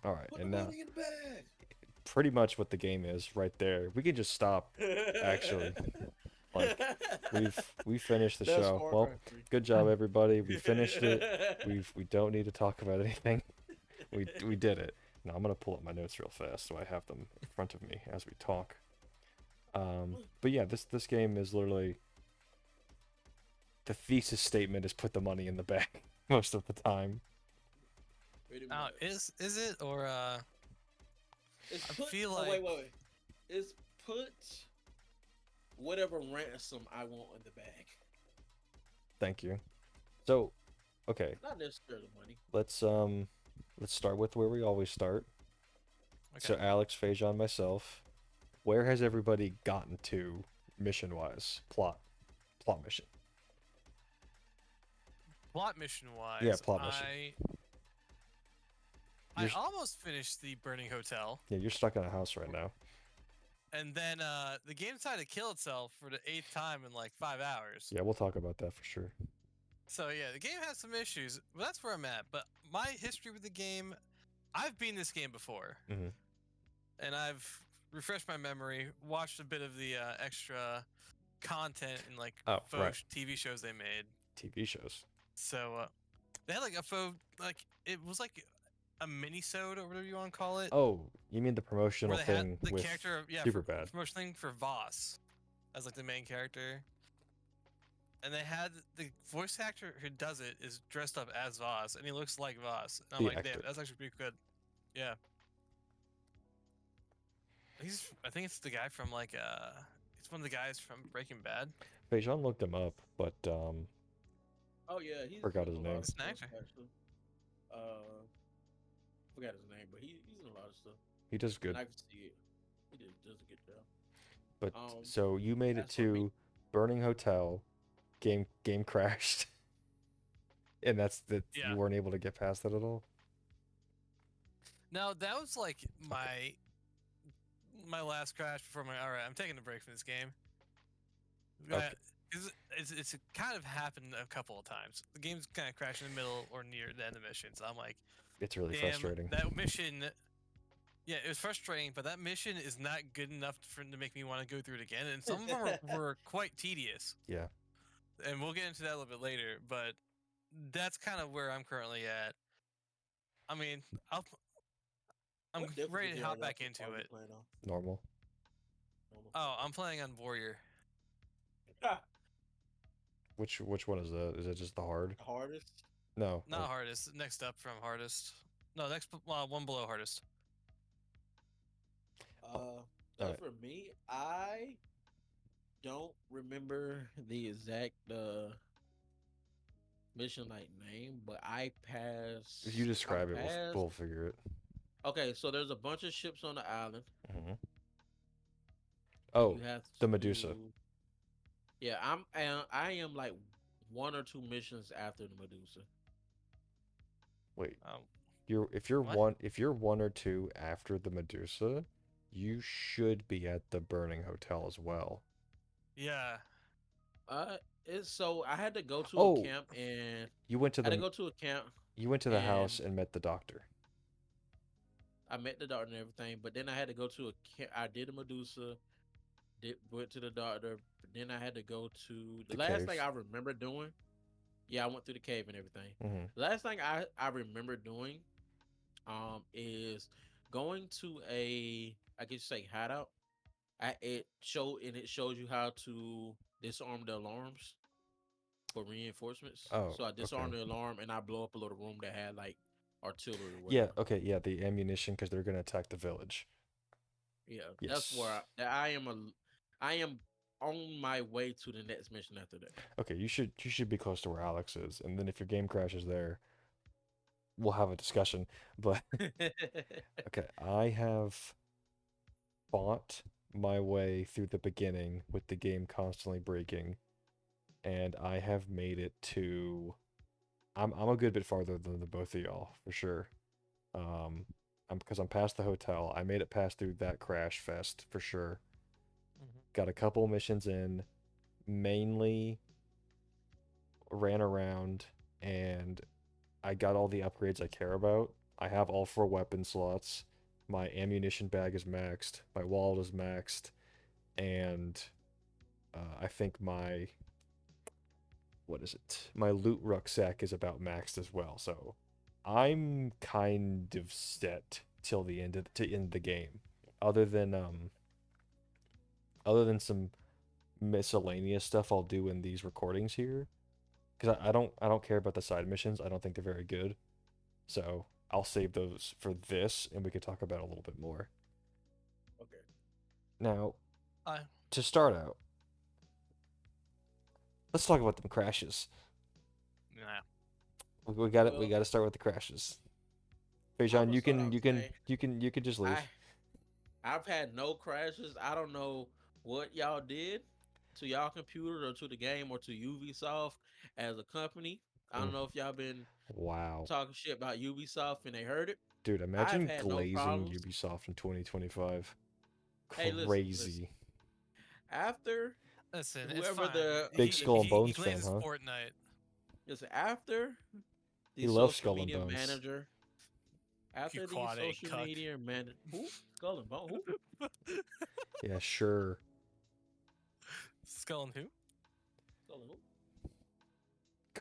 All right, Put the and now money in the bag. pretty much what the game is right there. We could just stop. Actually, like we finished the That's show. Far Well, Cry 3. good job everybody. We finished it. We don't need to talk about anything. We did it. Now I'm gonna pull up my notes real fast so I have them in front of me as we talk. But yeah, this game is literally the thesis statement is put the money in the bag most of the time. Pretty much. Is it or It's I put. feel Oh like wait. It's put whatever ransom I want in the bag. Thank you. So, okay, Not necessarily money. let's start with where we always start. So okay. Alex, Fajon, myself, where has everybody gotten to mission wise? Plot mission. Plot mission Yeah, wise, plot mission. I You're almost finished the burning hotel, yeah, you're stuck in a house right now. and then the game decided to kill itself for the 8th time in like 5 hours. Yeah, we'll talk about that for sure. So yeah, the game has some issues, but that's where I'm at. But my history with the game, I've beaten this game before, Hmm. and I've refreshed my memory, watched a bit of the extra content and like Oh, right. faux TV shows they made. TV shows. So they had like a faux, like it was like a mini-sode or whatever you want to call it, Oh, you mean the where promotional they had thing the with character, yeah, for Superbad? promotion thing for Voss as like the main character. And they had the voice actor who does it is dressed up as Voss, and he looks like Voss. And I'm The like, damn, actor. that's actually pretty good. Yeah, I think it's the guy from like it's one of the guys from Breaking Bad. Fajon looked him up, but Oh yeah, he's forgot in his a lot name. of It's an stuff actor. actually. Forgot his name, but he's in a lot of stuff, He does and good. I can see it. Does a good job. But Um, so you made it as for me, to Burning Hotel, game crashed, and that's that Yeah. you weren't able to get past that at all. No, that was like Okay. my last crash before my. All right, I'm taking a break from this game. Okay. It's kind of happened a couple of times. The game's kind of crashed in the middle or near the end of the mission, so I'm like, It's really damn, frustrating. that mission. Yeah, it was frustrating, but that mission is not good enough to make me want to go through it again. And some of them were quite tedious, Yeah. and we'll get into that a little bit later. But that's kind of where I'm currently at. I mean, I'm what ready to difficulty hop back into are you it. playing on? Normal. Normal. Oh, I'm playing on Warrior. Ah, Which one is that? Is it just the hard? hardest. No. Not hardest. Next up from hardest. No, next one below hardest. Uh, All as right. for me, I don't remember the exact mission like name, but If you I describe it, passed. we'll figure it. Okay, so there's a bunch of ships on the island, Hmm. and Oh, you have the Medusa. to. Yeah, I am like one or two missions after the Medusa. Wait. Um, what? If you're one or two after the Medusa, you should be at the Burning Hotel as well. Yeah. Uh, it's so I had to go to a Oh, camp and you went to I had to the go to a camp you went to the house and and met the doctor. I met the doctor and everything, but then I had to go to a camp. I did a Medusa, went to the doctor, but then I had to go to the The last thing cave. I remember doing. Yeah, I went through the cave and everything. Hmm. The last thing I remember doing is going to a I guess you say hideout. It shows you how to disarm the alarms for reinforcements. Oh, So I okay. disarmed the alarm and I blow up a little room that had like artillery or Yeah, whatever. okay, yeah, the ammunition because they're gonna attack the village. Yeah, that's where Yes. I am on my way to the next mission after that. Okay, you should be close to where Alex is, and then if your game crashes there, we'll have a discussion. But okay, I have fought my way through the beginning with the game constantly breaking, and I have made it to. I'm a good bit farther than the both of y'all for sure. Um, I'm because I'm past the hotel. I made it past through that crash fest for sure. Mhm. Got a couple missions in, mainly ran around and I got all the upgrades I care about. I have all 4 weapon slots. My ammunition bag is maxed. My wallet is maxed, and I think my what is it? My loot rucksack is about maxed as well. So I'm kind of set till the end of to end the game. Other than um other than some miscellaneous stuff I'll do in these recordings here, because I don't care about the side missions. I don't think they're very good. So I'll save those for this, and we can talk about it a little bit more. Okay. Now, I to start out, let's talk about them crashes. nah. We Well, got to start with the crashes. I'm Fajon, gonna start off saying you can just leave. I I've had no crashes. I don't know what y'all did to y'all computer or to the game or to Ubisoft as a company. I don't Mm, know if y'all been wow. talking shit about Ubisoft and they heard it. Dude, I've imagine had no glazing problems. Ubisoft in 2025. Hey, listen. Crazy. After Listen, it's whoever fine. the Big Skull and He Bones fan, glazes huh? Fortnite. listen after He the loves social Skull and media Bones. manager, You after the quad A social cuck. media man, who Skull and Bone, who Yeah, sure. Skull and who? Skull and who?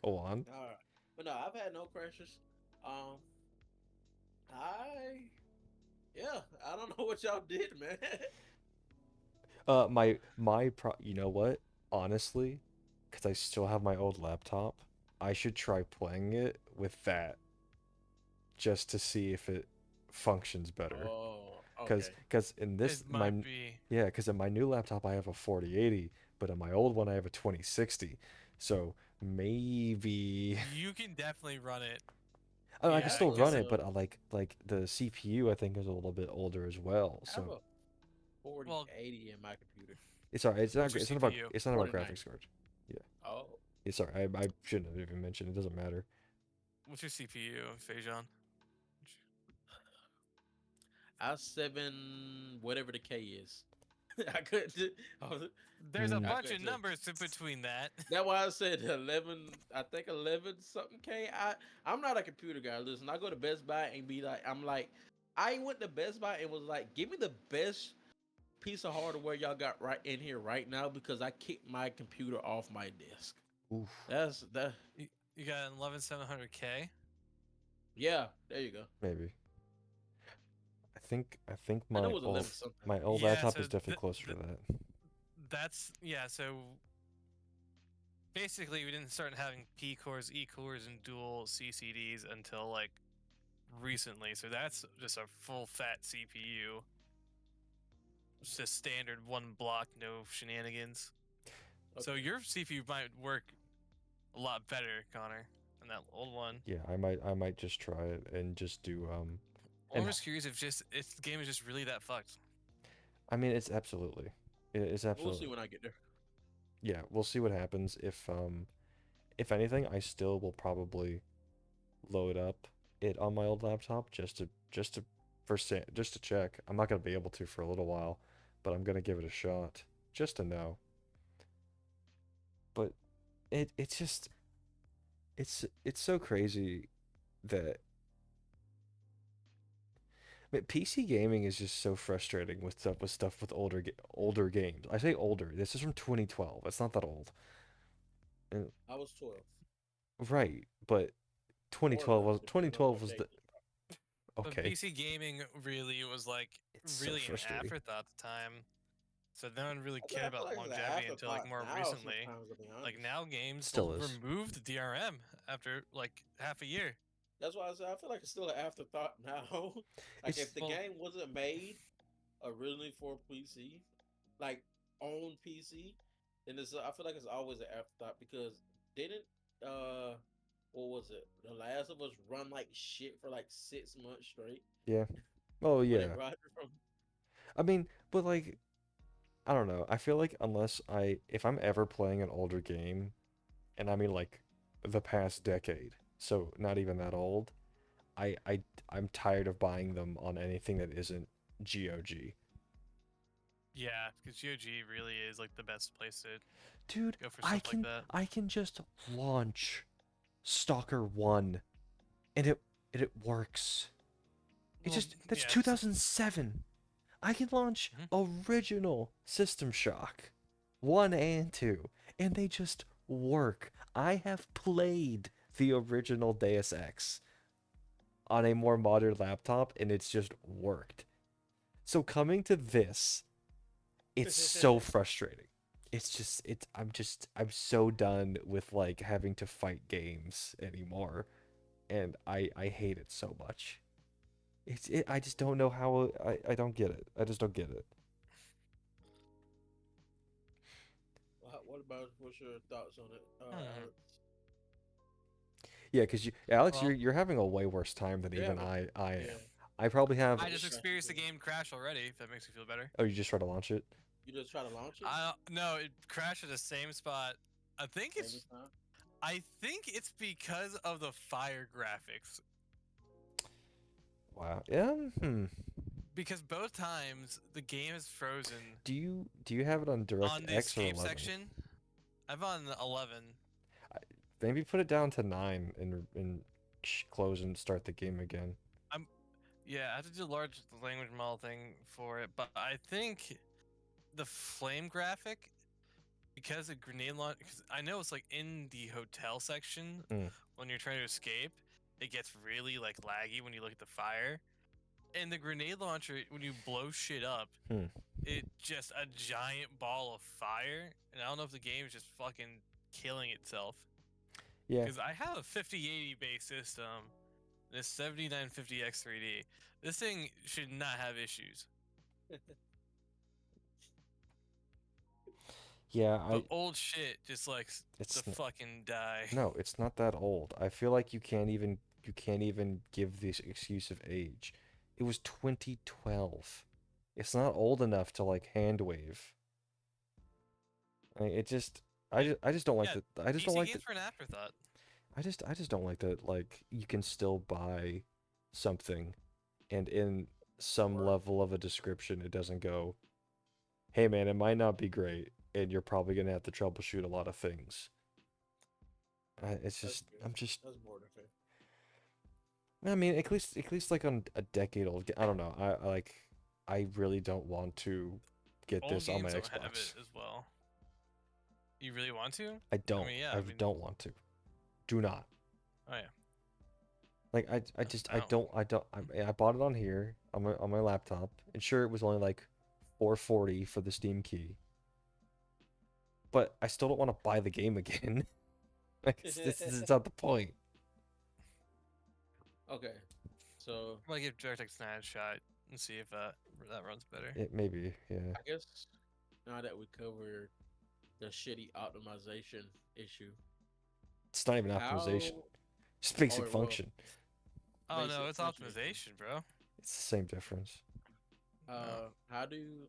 Go on. All right, but no, I've had no crashes. Um, I yeah, I don't know what y'all did, man. You know what? Honestly, because I still have my old laptop, I should try playing it with that just to see if it functions better. Oh, okay. Cause in It this might be. yeah, because in my new laptop I have a 4080, but in my old one I have a 2060. So maybe You can definitely run it. I can I Yeah, still have run because it, a but I like the CPU I think is a little bit older as well. I have So a forty well, eighty in my computer. it's alright. what's your CPU? It's not about 4090. graphics card. Yeah, Oh, it's sorry. I shouldn't have even mentioned. It doesn't matter. What's your CPU, Fajon? I7 whatever the K is. I couldn't. I, was, There's a Hmm. I bunch of couldn't say. numbers in between that. That's why I said 11. I think 11 something K. I'm not a computer guy. Listen, I go to Best Buy and be like, I'm like, I went to Best Buy and was like, give me the best piece of hardware y'all got right in here right now because I kicked my computer off my desk. Oof. That's that. You got an 11700K. Yeah, there you go. Maybe. I think I know it was 11 something. my old Yeah, laptop so is definitely closer to that. that's yeah. So basically, we didn't start having P cores, E cores, and dual CCDs until like recently. So that's just a full fat CPU. It's just standard one block, no shenanigans. So Okay. your CPU might work a lot better, Connor, than that old one. Yeah, I might just try it and just do I'm and just curious if the game is just really that fucked. I mean it's absolutely it's We'll see absolutely when I get there. yeah, we'll see what happens if anything I still will probably load up it on my old laptop just to just to check. I'm not going to be able to for a little while, but I'm going to give it a shot just to know. But it's just it's so crazy that PC gaming is just so frustrating with stuff with older games. I say older. This is from 2012. It's not that old. And, I was 12. right, but Or 11, depending on 2012 what was day. the But okay. PC gaming really was like It's so really an frustrating. afterthought at the time. So no one really I cared feel about like it's an longevity until like afterthought more now recently. sometimes, to be Like honest. now games will Still is. remove the DRM after like half a year. That's why I said I feel like it's still an afterthought now. Like It's if the Well, game wasn't made originally for PC, like on PC, then I feel like it's always an afterthought because didn't uh what was it? The Last of Us run like shit for like 6 months straight yeah. Oh when they yeah. brought it from. I mean, but like I don't know. I feel like if I'm ever playing an older game, and I mean like the past decade, so not even that old, I I I'm tired of buying them on anything that isn't GOG. yeah, because GOG really is like the best place to Dude, go for stuff like that. I can just launch Stalker 1 and it works. It's Well, just that's yeah. 2007. I can launch Mhm. original System Shock 1 and 2, and they just work. I have played the original Deus Ex on a more modern laptop, and it's just worked. So coming to this, it's so frustrating. It's just I'm so done with like having to fight games anymore, and I hate it so much. I just don't know how I don't get it. I just don't get it. What about what's your thoughts on it, Hmm. Alex? Yeah, because Alex, Well, you're having a way worse time than You even have a I yeah. am. I probably have. I It just crashes experienced for the you. game crash already. If that makes you feel better. Oh, you just try to launch it? You just try to launch it I no, it crashed at the same spot. I think same it's time. I think it's because of the fire graphics. Wow. Yeah. Because both times the game is frozen Do you have it on on the DirectX or escape 11? section. I'm on 11. I- Maybe put it down to 9 and close and start the game again. I'm Yeah, I have to do the large language model thing for it, but I think the flame graphic because the grenade launch. Because I know it's like in the hotel section Hmm. when you're trying to escape, it gets really like laggy when you look at the fire. And the grenade launcher, when you blow shit up, Hmm. it just a giant ball of fire. And I don't know if the game is just fucking killing itself. Yeah. Because I have a 5080 base system, this 7950X 3D. This thing should not have issues. Yeah. But old shit just likes to It's fucking die. no. It's not that old. I feel like you can't even give this excuse of age. It was 2012. It's not old enough to like hand wave. I mean, it just. I Yeah, just. I just don't like yeah, that. I just don't PC like that. games were an afterthought. I just don't like that. Like you can still buy something, and in some Or level of a description, it doesn't go, "Hey man, it might not be great, and you're probably gonna have to troubleshoot a lot of things." It's that's just. good. I'm just. That's more than fair. I mean, at least like on a decade old. I don't know. I like. I really don't want to get Old this on my games don't have it Xbox. as well. You really want to? I I don't. mean, yeah. I I mean, don't want to. Do not. oh yeah. Like I just I don't. I bought it on here on my laptop, and sure it was only like 440 for the Steam key, but I still don't want to buy the game again. Like it's not the point. Okay, so I'm gonna give DirectX 9 a shot and see if that runs better. It maybe, yeah. I guess now that we covered the shitty optimization issue, It's not even optimization. how Just oh basic well function. Oh no, basic it's function issue. optimization, bro. It's the same difference. No. How do you,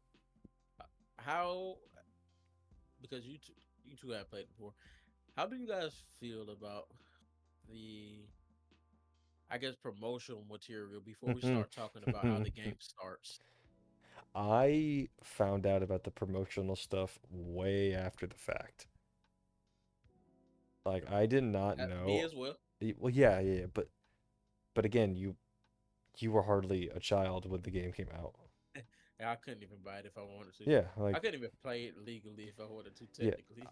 how because you two have played before. How do you guys feel about the I guess promotional material before we start talking about how the game starts? I found out about the promotional stuff way after the fact. Like I did not Me know. as well. Well, yeah, yeah, yeah, but again, you were hardly a child when the game came out. And I couldn't even buy it if I wanted to. Yeah, I like couldn't even play it legally if I wanted to, yeah, technically.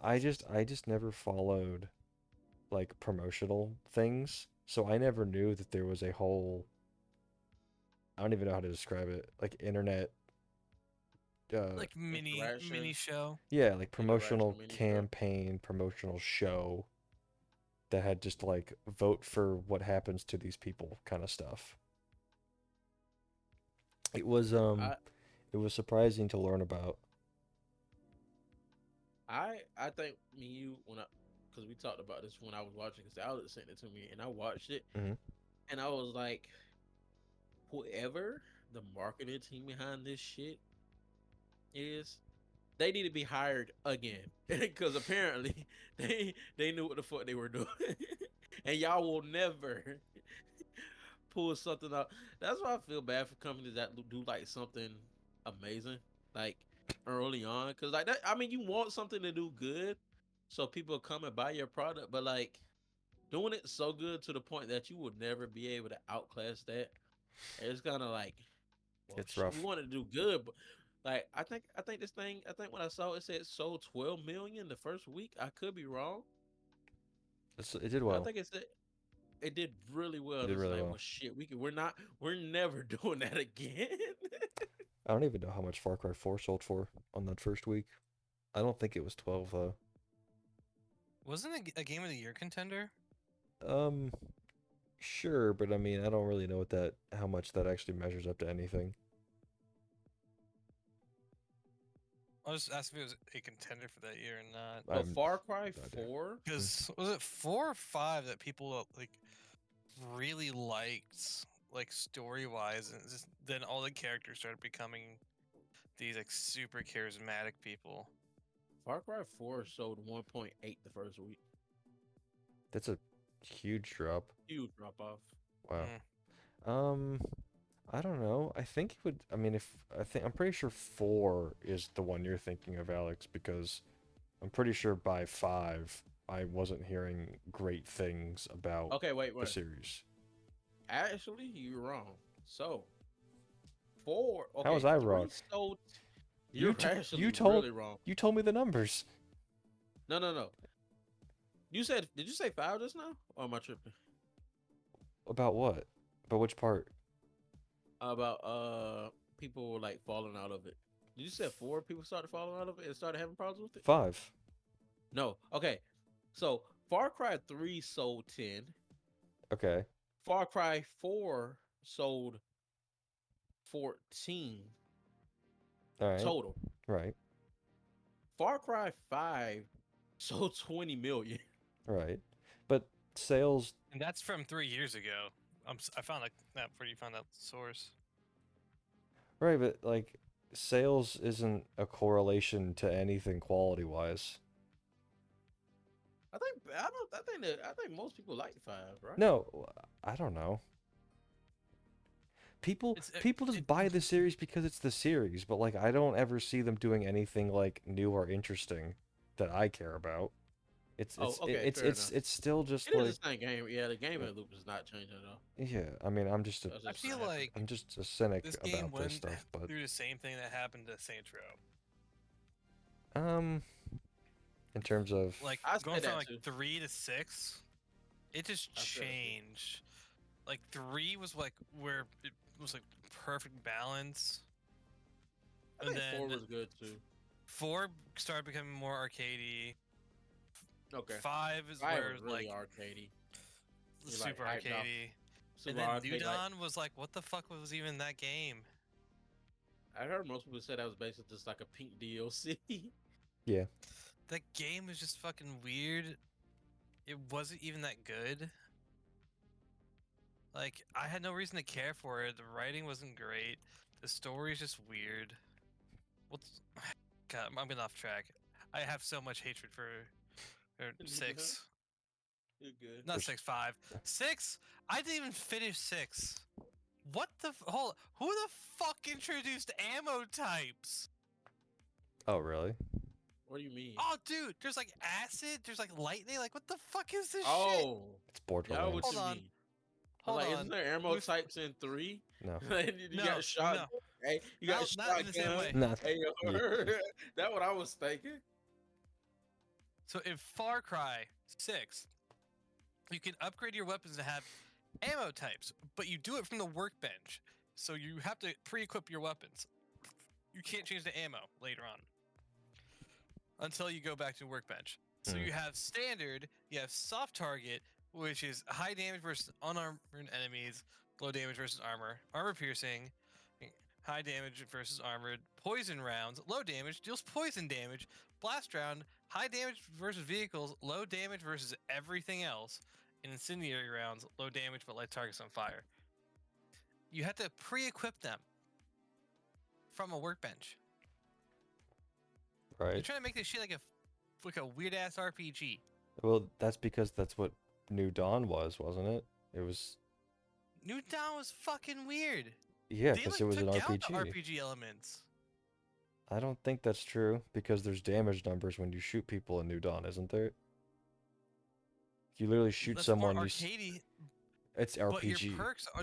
I just never followed like promotional things. So I never knew that there was a whole, I don't even know how to describe it, like internet Like mini Interaction, show. yeah, like interaction promotional mini show. campaign, promotional show that had just like vote for what happens to these people kind of stuff. It was I it was surprising to learn about. I think me and you when I because we talked about this when I was watching because Alex sent it to me and I watched it Hmm. and I was like, whoever the marketing team behind this shit is, they need to be hired again because apparently they knew what the fuck they were doing, and y'all will never pull something out. That's why I feel bad for companies that do like something amazing, like early on, because like that. I mean, you want something to do good, so people come and buy your product, but like doing it so good to the point that you will never be able to outclass that. It's gonna like, well, It's shit, we rough. wanted to do good, but like I think this thing. I think when I saw it said sold 12 million the first week. I could be wrong. It did I well. think it did really well. It And did it's really like, well. well, shit, we're never doing that again. I don't even know how much Far Cry 4 sold for on that first week. I don't think it was 12 though. Wasn't it a game of the year contender? Um, sure, but I mean, I don't really know how much that actually measures up to anything. I was asking if it was a contender for that year or not. But I'm Far Cry no idea. 4, Because was it 4 or 5 that people like really liked, like story wise, and just then all the characters started becoming these like super charismatic people. Far Cry 4 sold 1.8 the first week. That's a huge drop. Huge drop off. Wow. Mm. I don't know. I think it would. I mean, if I think I'm pretty sure 4 is the one you're thinking of, Alex, because I'm pretty sure by 5 I wasn't hearing great things about Okay, the wait. series. Actually, you're wrong. So 4, How was okay, I 3 wrong? sold. You You're t actually you told really wrong. you told me the numbers No. Did you say 5 just now? Or am I tripping? about what? About which part? About people like falling out of it. Did you say 4 people started falling out of it and started having problems with it? 5. No. Okay. So Far Cry 3 sold 10. Okay. Far Cry 4 sold 14 All right. total. Right. Far Cry 5 sold 20 million. Right. But sales. And that's from 3 years ago. I found that where you found that source. Right, but like sales isn't a correlation to anything quality wise. I think most people like 5, right? No, I don't know. People It's people just buy the series because it's the series, but like I don't ever see them doing anything like new or interesting that I care about. It's Oh, it's it- okay, it's fair it's enough. it's still just It is like the same game. Yeah, the uh, gaming loop is not changing at all. yeah, I mean That's I just feel not happening. like I'm just a cynic this game about this went stuff, but through the same thing that happened to Saints Row. um in terms of Like I say going from that like too. 3 to 6, it just I say that too. changed. Like 3 was like where it was like perfect balance, I and think 4 then was good too. 4 started becoming more arcadey. Okay. 5 is 5 where was really like arcadey. You're like super hyped off. arcadey, and Super then New arcade. Like Dawn was like, what the fuck was even that game? I heard most people say that was basically just like a pink DLC. yeah. That game was just fucking weird. It wasn't even that good. Like I had no reason to care for it. The writing wasn't great. The story is just weird. What's God? I'm getting off track. I have so much hatred for You're 6. good. Not There's 6, 5. 6. I didn't even finish 6. What the? Hold. Who the fuck introduced ammo types? Oh, really? What do you mean? Oh, dude. There's like acid. There's like lightning. Like what the fuck is this shit? Oh, It's yeah. What Borderlands. Hold you on. mean? I was Hold like, on. isn't there ammo With types in 3? No. You no, got shot. no, Hey, you got not in the same shotgun. way. Not Hey, yeah. that's what I was thinking. So in Far Cry 6, you can upgrade your weapons to have ammo types, but you do it from the workbench. So you have to pre-equip your weapons. You can't change the ammo later on until you go back to workbench. So Hmm. you have standard, you have soft target, which is high damage versus unarmored enemies, low damage versus armor piercing, high damage versus armored, poison rounds, low damage, deals poison damage, blast round, high damage versus vehicles, low damage versus everything else, and incendiary rounds, low damage but light targets on fire. You have to pre-equip them from a workbench. They're Right. trying to make this shit like a weird ass RPG. Well, that's because that's what New Dawn was, wasn't it? It was New Dawn was fucking weird. yeah, They because like it was an took out the RPG. RPG elements. I don't think that's true because there's damage numbers when you shoot people in New Dawn, isn't there? You literally shoot That's more someone, arcadey, it's but your RPG. perks are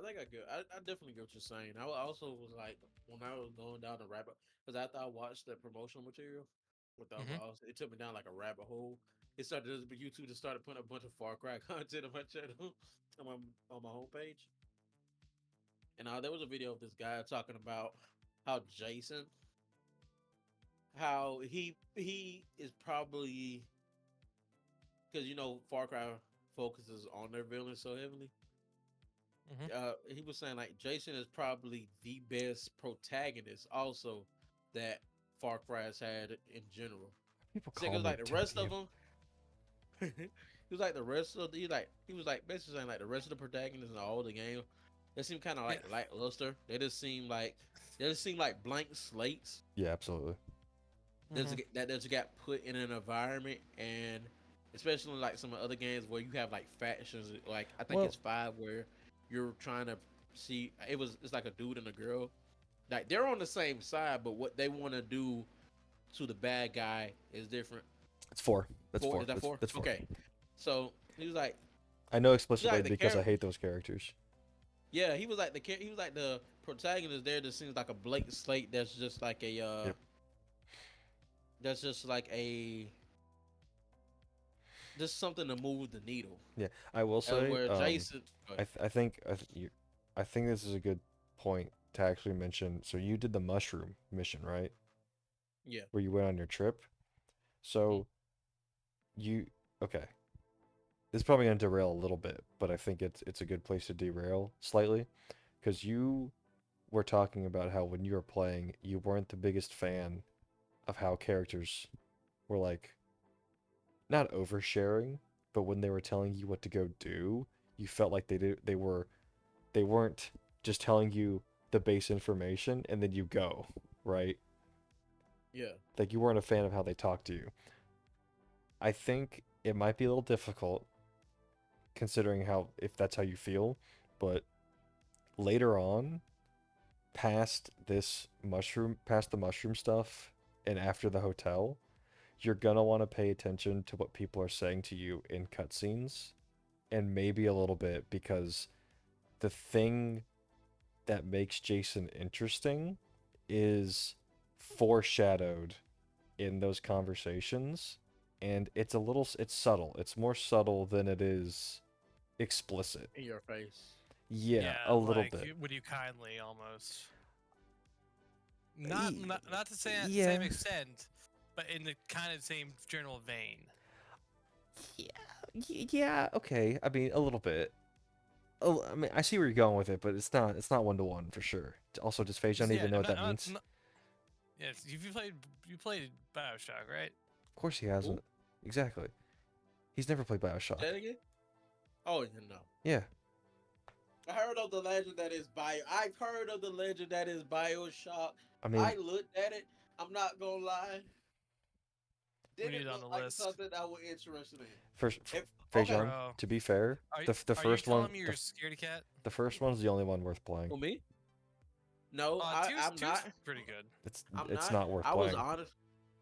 I think I get. I definitely get what you're saying. I also was like when I was going down the rabbit because after I watched the promotional material with the Hmm. it took me down like a rabbit hole. It started YouTube just started putting a bunch of Far Cry content on my channel on my homepage, and there was a video of this guy talking about how Jason, how he is probably because Far Cry focuses on their villains so heavily. Hmm. He was saying like Jason is probably the best protagonist also that Far Cry has had in general. People So it call was me like the rest of Tokyo. them. He was like the rest of he was like basically saying like the rest of the protagonists in all the game, they seem kind of Yeah. like lackluster. They just seem like blank slates Yeah, absolutely. Hmm. that just got put in an environment, and especially like some of the other games where you have like factions. Like I think Well, it's five where you're trying to see. It's like a dude and a girl. Like they're on the same side, but what they want to do to the bad guy is different. it's four. That's Four four. is that four? That's four. Okay, so I know he was explicitly like the because I character. hate those characters. Yeah, he was like the protagonist there. That seems like a blank slate. That's just like a Yep. that's just like a just something to move the needle. Yeah, I will say, Where Jason, I think this is a good point to actually mention. So you did the mushroom mission, right? yeah, Where you went on your trip. mhm, So you, okay. This is probably gonna derail a little bit, but I think it's a good place to derail slightly, because you were talking about how when you were playing, you weren't the biggest fan of how characters were like not oversharing, but when they were telling you what to go do, you felt like they weren't just telling you the base information and then you go, right? yeah, Like you weren't a fan of how they talked to you. I think it might be a little difficult considering how if that's how you feel, but later on, past the mushroom stuff and after the hotel, you're gonna want to pay attention to what people are saying to you in cutscenes and maybe a little bit because the thing that makes Jason interesting is foreshadowed in those conversations, and it's subtle. It's more subtle than it is explicit. in your face. Yeah, Yeah, a little like bit. would you kindly almost Y- not to say at the same Yeah. extent, but in the kind of same general vein. Yeah, okay. I mean, a little bit. Oh, I mean, I see where you're going with it, but it's not one to one for sure. Also, does Fajon Yeah, even know what that means? yes, you played Bioshock, right? Of course he Who? hasn't. Exactly. He's never played BioShock. Say that again? Oh, you know. Yeah. I heard of the legend that is Bio. I've heard of the legend that is Bioshock. I mean, I looked at it. I'm not gonna lie. We Didn't need it on look the like list, something I was interested in. first If okay, Fajon, bro. to be fair, the Are you first one telling me you're a scaredy cat? the first one's the only one worth playing. for me, no, I'm Two's not. pretty good. I'm It's not. not worth I was playing. honest.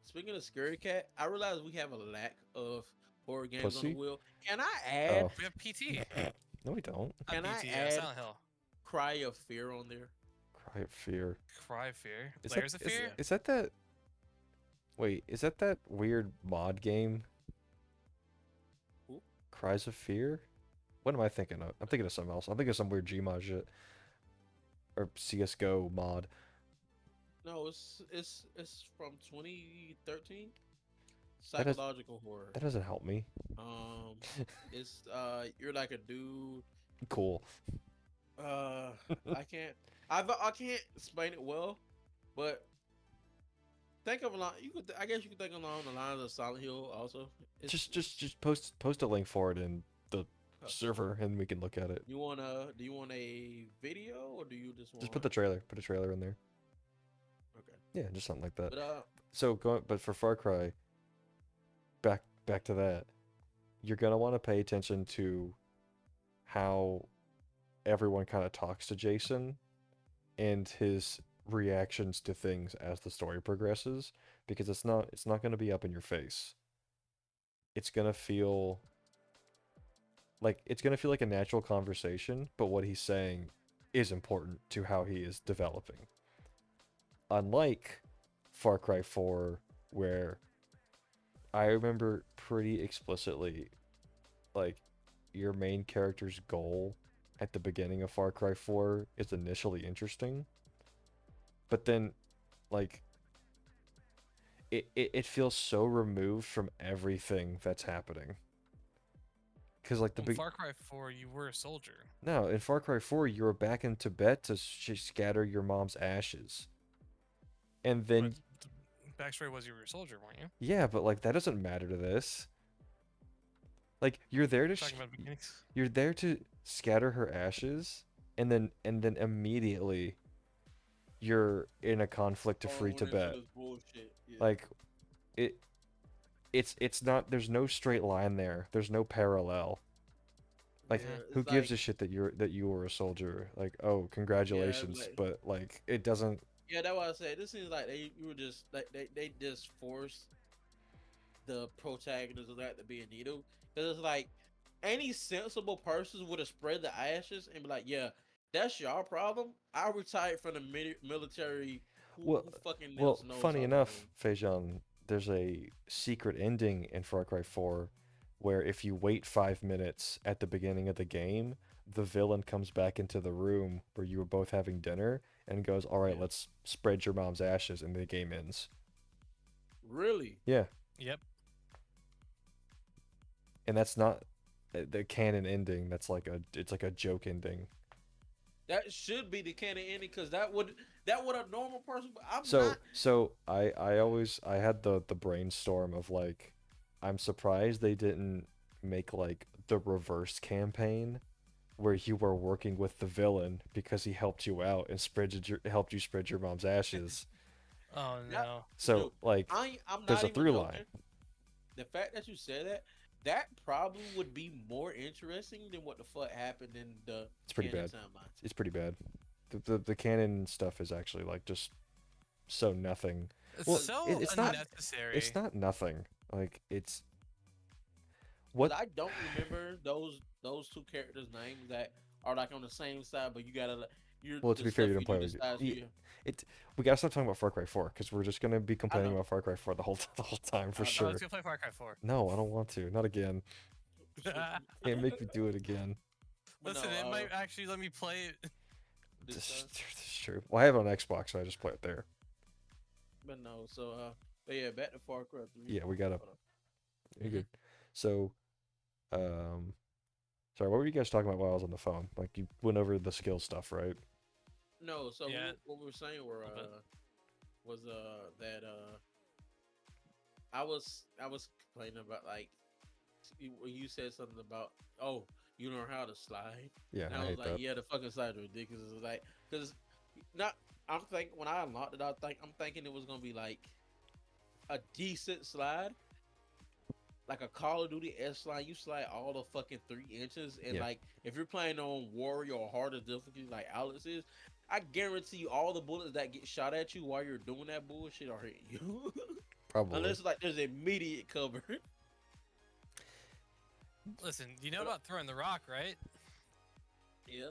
Speaking of Scary Cat, I realize we have a lack of horror games on the Pussy? wheel. Can I add? Oh. We have PT, No, we don't. not Can I PT. add Silent Hill. Cry of Fear on there? Cry of Fear. Cry of Fear. Is that Layers of is Fear. Yeah. is that that Wait, is that weird mod game? Who? Cries of Fear? What am I thinking of? I'm thinking of something else. I'm thinking of some weird Gmod shit. Or CSGO mod. No, it's from 2013. That does Psychological horror. that doesn't help me. Um, it's you're like a dude. Cool. Uh, I can't I can't explain it well, but think of a lot. I guess you could think along the lines of Silent Hill. Also, Just post a link for it in the uh, server and we can look at it. do you want a video or do you just Just want put the trailer. Put a trailer in there. okay? Yeah, just something like that. But So but for Far Cry, back to that. You're gonna want to pay attention to how everyone kind of talks to Jason and his reactions to things as the story progresses because it's not going to be up in your face. It's going to feel it's going to feel like a natural conversation, but what he's saying is important to how he is developing. Unlike Far Cry 4, where I remember pretty explicitly, like, your main character's goal at the beginning of Far Cry 4 is initially interesting, but then, like, it feels so removed from everything that's happening. Because, like, the On big. Far Cry 4, you were a soldier. No, in Far Cry 4, you were back in Tibet to scatter your mom's ashes. And But then, the backstory was you were a soldier, weren't you? yeah, but, like, that doesn't matter to this. Like, Talking about beginnings. you're there to scatter her ashes, and then immediately you're in a conflict to free Going into Tibet. this bullshit. Yeah. Like, it it's not, there's no straight line there. There's no parallel. Like, Yeah, who it's gives like a shit that you were a soldier? Like, oh, yeah, congratulations, like but like it doesn't. yeah. That's why I said this seems like you were just like they just forced the protagonist of that to be a needle because it's like any sensible person would have spread the ashes and be like, yeah, that's your problem. I retired from the military. Well, Who fucking well, else knows funny how to enough, move? Fajon, there's a secret ending in Far Cry 4 where if you wait 5 minutes at the beginning of the game, the villain comes back into the room where you were both having dinner and goes, "All right, Yeah, let's spread your mom's ashes," and the game ends. really. Yeah, Yep. and that's not the canon ending. That's like it's like a joke ending. That should be the canon ending because that would a normal person. But I'm So not. so I had the brainstorm of like, I'm surprised they didn't make like the reverse campaign where you were working with the villain because he helped you out and helped you spread your mom's ashes. Oh That no. So dude, like I'm there's not a even through line. joking. The fact that you said that, that probably would be more interesting than what the fuck happened in the It's pretty canon bad. timeline. It's pretty bad. The canon stuff is actually like just so nothing. It's Well, Cause so it's not, it's unnecessary. not nothing. Like it's Cause what. I don't remember those two characters' names that are like on the same side, but you gotta you're Well, to the be fair, stuff you didn't you do play with decides for you. it. We gotta stop talking about Far Cry 4 because we're just gonna be I complaining know, about Far Cry 4 the whole the whole time for I Oh, know. let's sure. go play Far Cry 4. No, I don't want to. Not again. Can't make me do it again. But Listen, no, it might actually let me play it. this This, time. this is true. Well, I have it on Xbox, so I just play it there. But no, so but yeah, back to Far Cry 3. Yeah, we gotta. Hold on. You're Hmm. good. So, um, sorry, what were you guys talking about while I was on the phone? Like you went over the skill stuff, right? No, so Yeah, what we were saying were a little bit. was that I was complaining about like when you said something about, oh, you know how to slide, Yeah, and I I was hate like, that. yeah, the fucking slide's ridiculous. It's like because not I'm thinking when I unlocked it, I'm thinking it was gonna be like a decent slide, like a Call of Duty S slide. You slide all the fucking 3 inches, and Yeah, like if you're playing on warrior or harder difficulty like Alex is, I guarantee you all the bullets that get shot at you while you're doing that bullshit are hitting you. probably. Unless like there's immediate cover. Listen, you know But, about throwing the rock, right? yeah.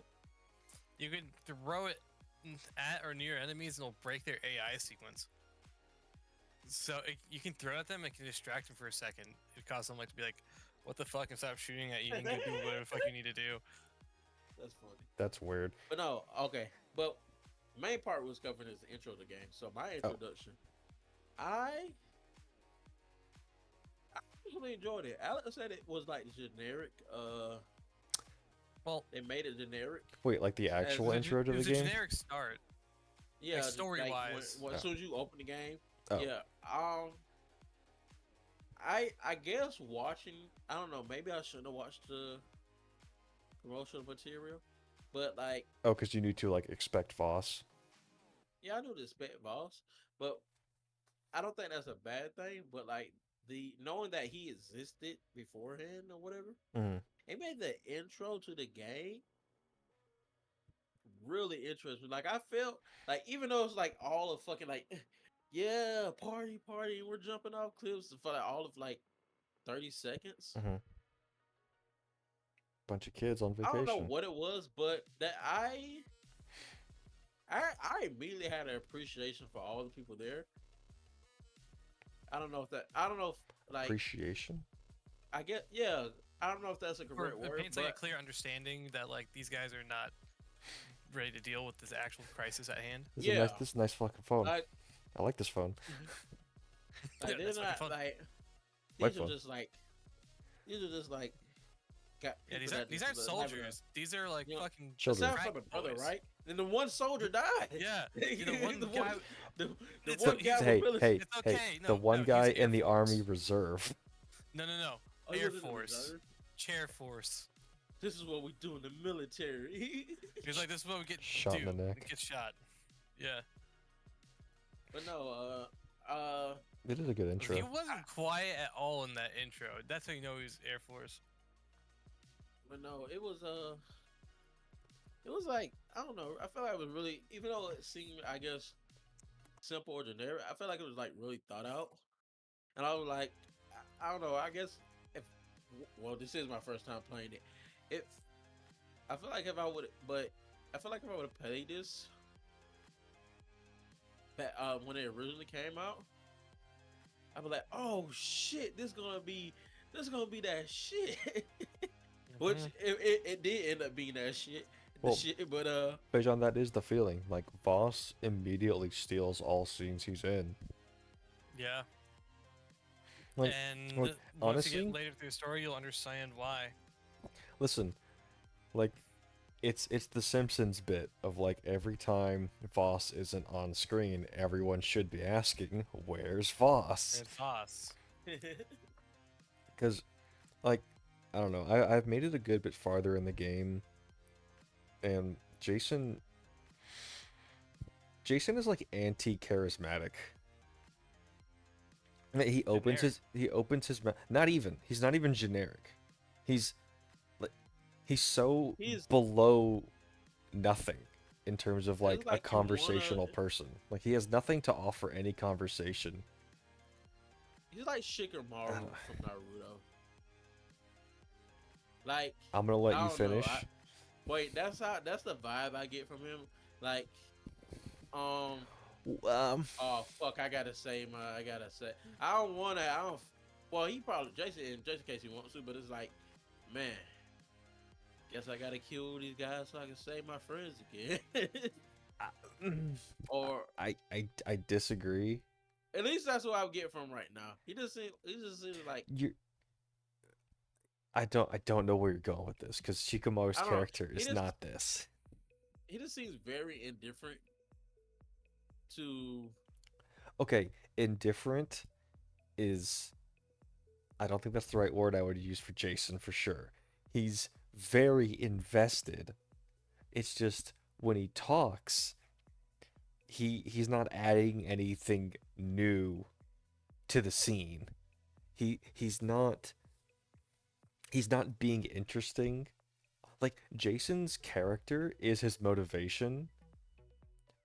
You can throw it at or near enemies and it'll break their AI sequence. So you can throw at them and can distract them for a second. It causes them like to be like, "What the fuck?" and stop shooting at you and go do whatever the fuck you need to do. That's funny. That's weird. But no, okay. But the main part was covering is the intro of the game. So my Oh, introduction, I I really enjoyed it. Alex said it was like generic. Well, They made it generic wait, like the it as actual was intro to it the was a game? generic start, like yeah, story like wise. as Oh, soon as you open the game, oh, yeah. I guess watching. I don't know. Maybe I shouldn't have watched the promotional material, but like, oh, because you need to like expect Voss. yeah, I know the spec boss, but I don't think that's a bad thing. But like the knowing that he existed beforehand or whatever, Mm-hmm. it made the intro to the game really interesting. Like I felt like even though it's like all of fucking like, yeah, party, party, and we're jumping off cliffs for like all of like 30 seconds. Mm-hmm. Bunch of kids on I don't know vacation. what it was, but that I I immediately had an appreciation for all the people there. I don't know if like Appreciation. I get yeah. I don't know if that's a For correct it word, paints like a but clear understanding that like these guys are not ready to deal with this actual crisis at hand. yeah, This is a nice fucking phone. like I like this phone. like they're That's fucking not fun. like My these are phone. just like these are just like got Yeah, people that these just aren't having a soldiers. These are like you know. fucking It Children. sounds frat like a brother, boys. right? And the one soldier died. Yeah, the one the guy. one, the, the It's one guy with Hey, military. hey, it's hey! okay. The No, one no, he was guy Air in the Army Force. Reserve. No. Oh, he Air was in the Force, reserve. Chair Force. This is what we do in the military. He was like, "This is what we Shot in the neck. get shot." Yeah, But no, It is a good he intro. wasn't quiet at all in that intro. That's how you know he's Air Force. but no, it was like I don't know. I felt like it was really, even though it seemed, I guess, simple or generic. I felt like it was like really thought out, and I was like, I don't know. I guess if well, this is my first time playing it. If I feel like if I would, but I feel like if I would have played this when it originally came out, I'd be like, oh shit, this gonna be that shit. Which Mhm. it did end up being that shit. The Well, shit, but Fajon, that is the feeling. Like Voss immediately steals all scenes he's in. Yeah, Like, and once you get honestly, later through the story, you'll understand why. listen, like it's the Simpsons bit of like every time Voss isn't on screen, everyone should be asking, "Where's Voss?" There's Voss. Because like I don't know, I've made it a good bit farther in the game, and Jason is like anti-charismatic. Generic. He opens his mouth. Not even. He's not even generic. He's like he's so he's below nothing in terms of it's like a like you wanna. conversational person. Like he has nothing to offer any conversation. He's like Shikamaru Uh, from Naruto. Like I'm gonna let you I don't know. I finish. wait. That's the vibe I get from him. Like um. Oh fuck! I gotta say. I don't wanna. I don't. Well, he probably Jason in case he wants to, but it's like, man. Guess I gotta kill these guys so I can save my friends again. Or I disagree. at least that's what I get from right now. He just seems like You I don't know where you're going with this because Shikamaru's I don't know. character He is just not this. he just seems very indifferent to Okay, indifferent is I don't think that's the right word I would use for Jason for sure. He's very invested. It's just when he talks, he's not adding anything new to the scene. He's not being interesting. Like Jason's character is his motivation,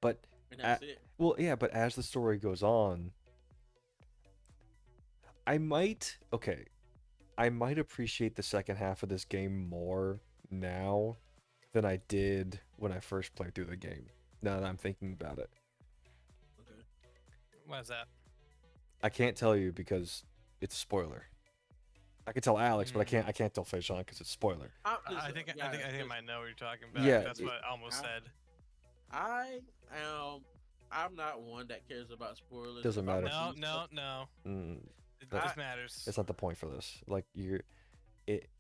but and that's it. well, yeah, but as the story goes on, I might okay, I might appreciate the second half of this game more now than I did when I first played through the game. Now that I'm thinking about it, Okay. Why is that? I can't tell you because it's a spoiler. I can tell Alex, but Mm, I can't tell Faison because it's a spoiler. Listen, I think I listen, might know what you're talking about. Yeah, That's what I almost I, said. I am I'm not one that cares about spoilers. doesn't If I'm matter. gonna No, see no, stuff, no. Mm, This I matters. it's not the point for this. Like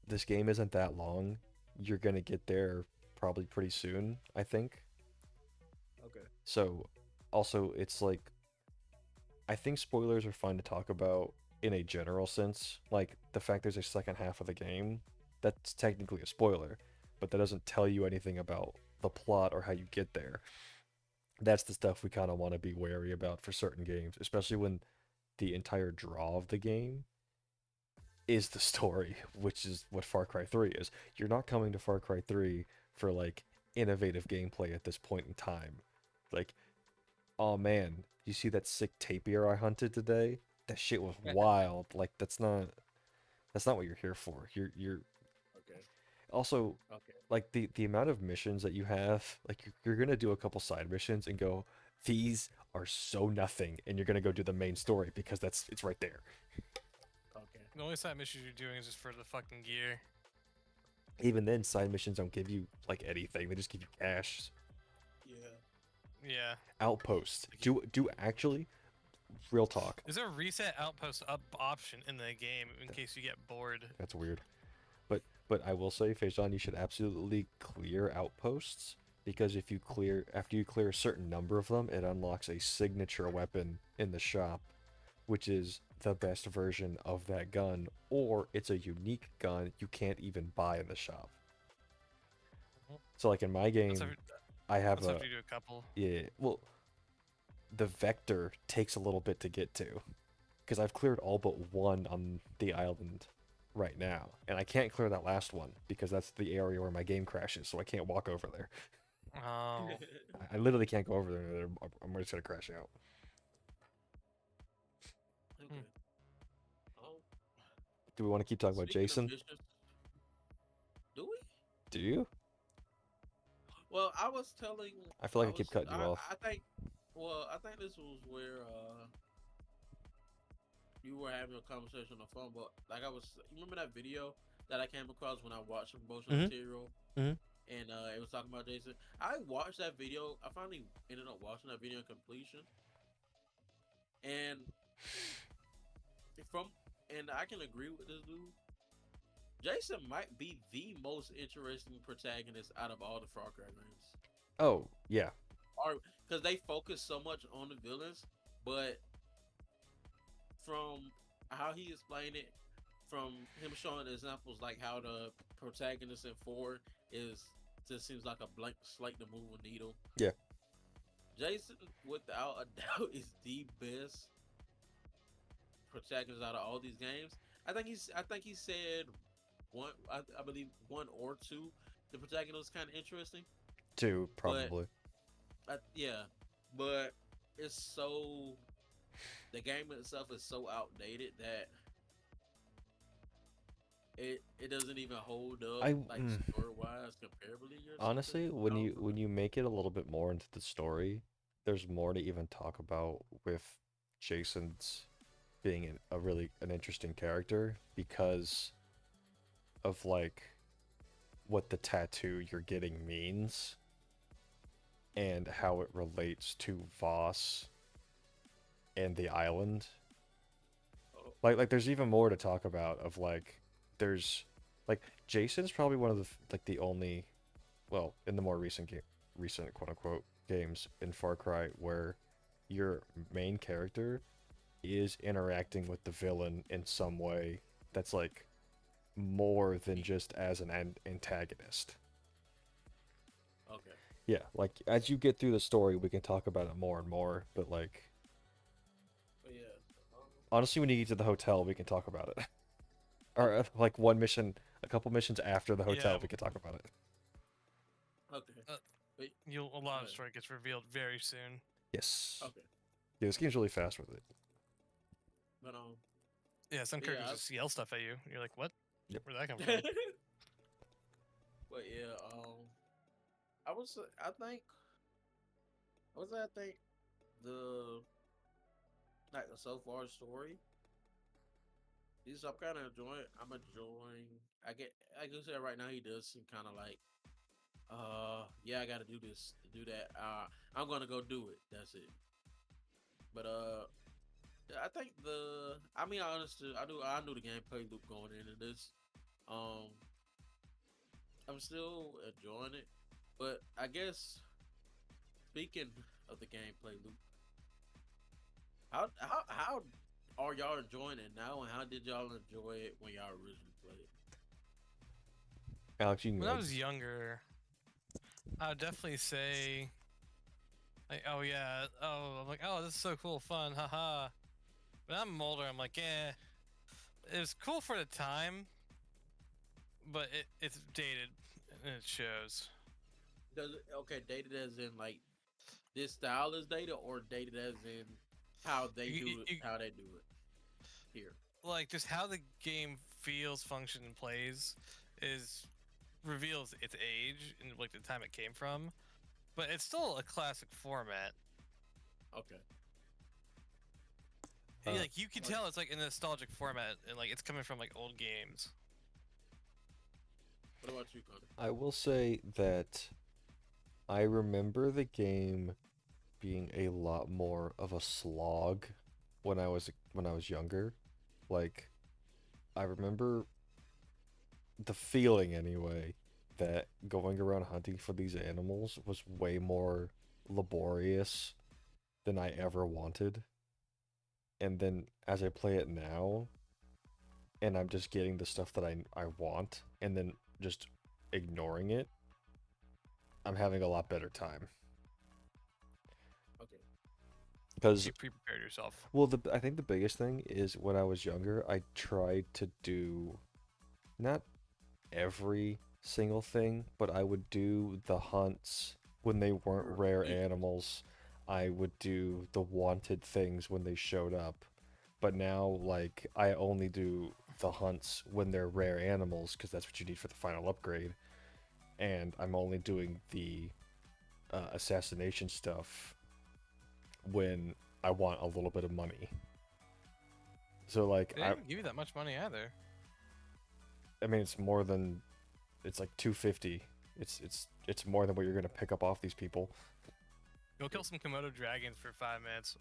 this game isn't that long. You're gonna get there probably pretty soon, I think. okay. So, also, it's like I think spoilers are fun to talk about in a general sense. Like the fact there's a second half of the game, that's technically a spoiler, but that doesn't tell you anything about the plot or how you get there. That's the stuff we kind of want to be wary about for certain games, especially when the entire draw of the game is the story, which is what Far Cry 3 is. You're not coming to Far Cry 3 for like innovative gameplay at this point in time. Like, oh man, you see that sick tapir I hunted today? That shit was wild. Like that's not what you're here for. You're Okay. Also, Okay. like the amount of missions that you have, like you're gonna do a couple side missions and go, these are so nothing, and you're gonna go do the main story because it's right there. Okay. The only side missions you're doing is just for the fucking gear. Even then, side missions don't give you like anything; they just give you cash. Yeah. Yeah. Outposts Like, do actually real talk. there's a reset outpost up option in the game in case you get bored. That's weird. But I will say, Faison, you should absolutely clear outposts because if you clear after you clear a certain number of them, it unlocks a signature weapon in the shop, which is the best version of that gun, or it's a unique gun you can't even buy in the shop. Mhm. So like in my That's game, after, I have that's a after you do a couple. yeah, well, the vector takes a little bit to get to because I've cleared all but one on the island right now, and I can't clear that last one because that's the area where my game crashes, so I can't walk over there. Oh. I literally can't go over there. I'm just gonna crash out. Hmm. Okay. Oh, Do we want to keep talking about speaking of Jason? missions, do we? Do you? Well, I was telling, I feel like I keep cutting you off. I think, well, I think this was where you were having a conversation on the phone, but like you remember that video that I came across when I watched promotional Mm-hmm. material, Mm-hmm. and it was talking about Jason. I watched that video. I finally ended up watching that video in completion, and from and I can agree with this dude. Jason might be the most interesting protagonist out of all the Far Cry games. Oh yeah. Or because they focus so much on the villains, but from how he explained it, from him showing examples like how the protagonist in four is just seems like a blank slate to move a needle. Yeah. Jason, without a doubt, is the best protagonist out of all these games. I think he said one. I believe one or two. The protagonist is kind of interesting, Two but probably. yeah, but it's so the game itself is so outdated that it doesn't even hold up I like story wise comparably or something. honestly, I don't know. when you make it a little bit more into the story, there's more to even talk about with Jason's being a really an interesting character because of like what the tattoo you're getting means and how it relates to Voss and the island. Oh, Like there's even more to talk about of like there's like Jason's probably one of like the only well in the more recent quote unquote games in Far Cry where your main character is interacting with the villain in some way that's like more than me. just as an antagonist. Okay. Yeah, like as you get through the story, we can talk about it more and more. But like, But yeah. honestly, when you get to the hotel, we can talk about it. Or Okay. like one mission, a couple missions after the Yeah. hotel, we can talk about it. Okay. Uh, But a lot of okay. story gets revealed very soon. Yes. Okay. Yeah, this game's really fast with it. But Yeah, some but yeah. characters just yell stuff at you. You're like, what? Yep. Where'd that come from? but yeah. I was. I think. I think the like the so far story. These I'm kind of enjoying. I'm enjoying. I get. I can say right now he does seem kind of like. Yeah, I got to do this, do that. I'm gonna go do it. That's it. But I think the. I mean, honestly, I do. I knew the gameplay loop going into this. Um, I'm still enjoying it, but I guess speaking of the gameplay loop, how are y'all enjoying it now, and how did y'all enjoy it when y'all originally played? Alex, you can When go I ahead. was younger, I would definitely say, like, oh yeah, oh, I'm like, oh, this is so cool, fun, haha. When I'm older, I'm like, eh, it was cool for the time, but it's dated and it shows. Does it, okay, dated as in like this style is dated, or dated as in how they You, do it, you, how they do it here? like just how the game feels, functions, and plays is reveals its age and like the time it came from, but it's still a classic format. Okay. Like you can tell it's like a nostalgic format and like it's coming from like old games. What about you, Connor? I will say that I remember the game being a lot more of a slog when I was younger. Like I remember the feeling anyway that going around hunting for these animals was way more laborious than I ever wanted. And then as I play it now and I'm just getting the stuff that I want and then just ignoring it, I'm having a lot better time. Okay. Because You pre-prepared yourself. well, I think the biggest thing is when I was younger, I tried to do not every single thing, but I would do the hunts when they weren't rare animals. I would do the wanted things when they showed up. But now, like, I only do the hunts when they're rare animals because that's what you need for the final upgrade. And I'm only doing the assassination stuff when I want a little bit of money. So, like, They didn't give you that much money either. I mean, it's more than it's like 250. It's more than what you're gonna pick up off these people. Go kill some Komodo dragons for 5 minutes.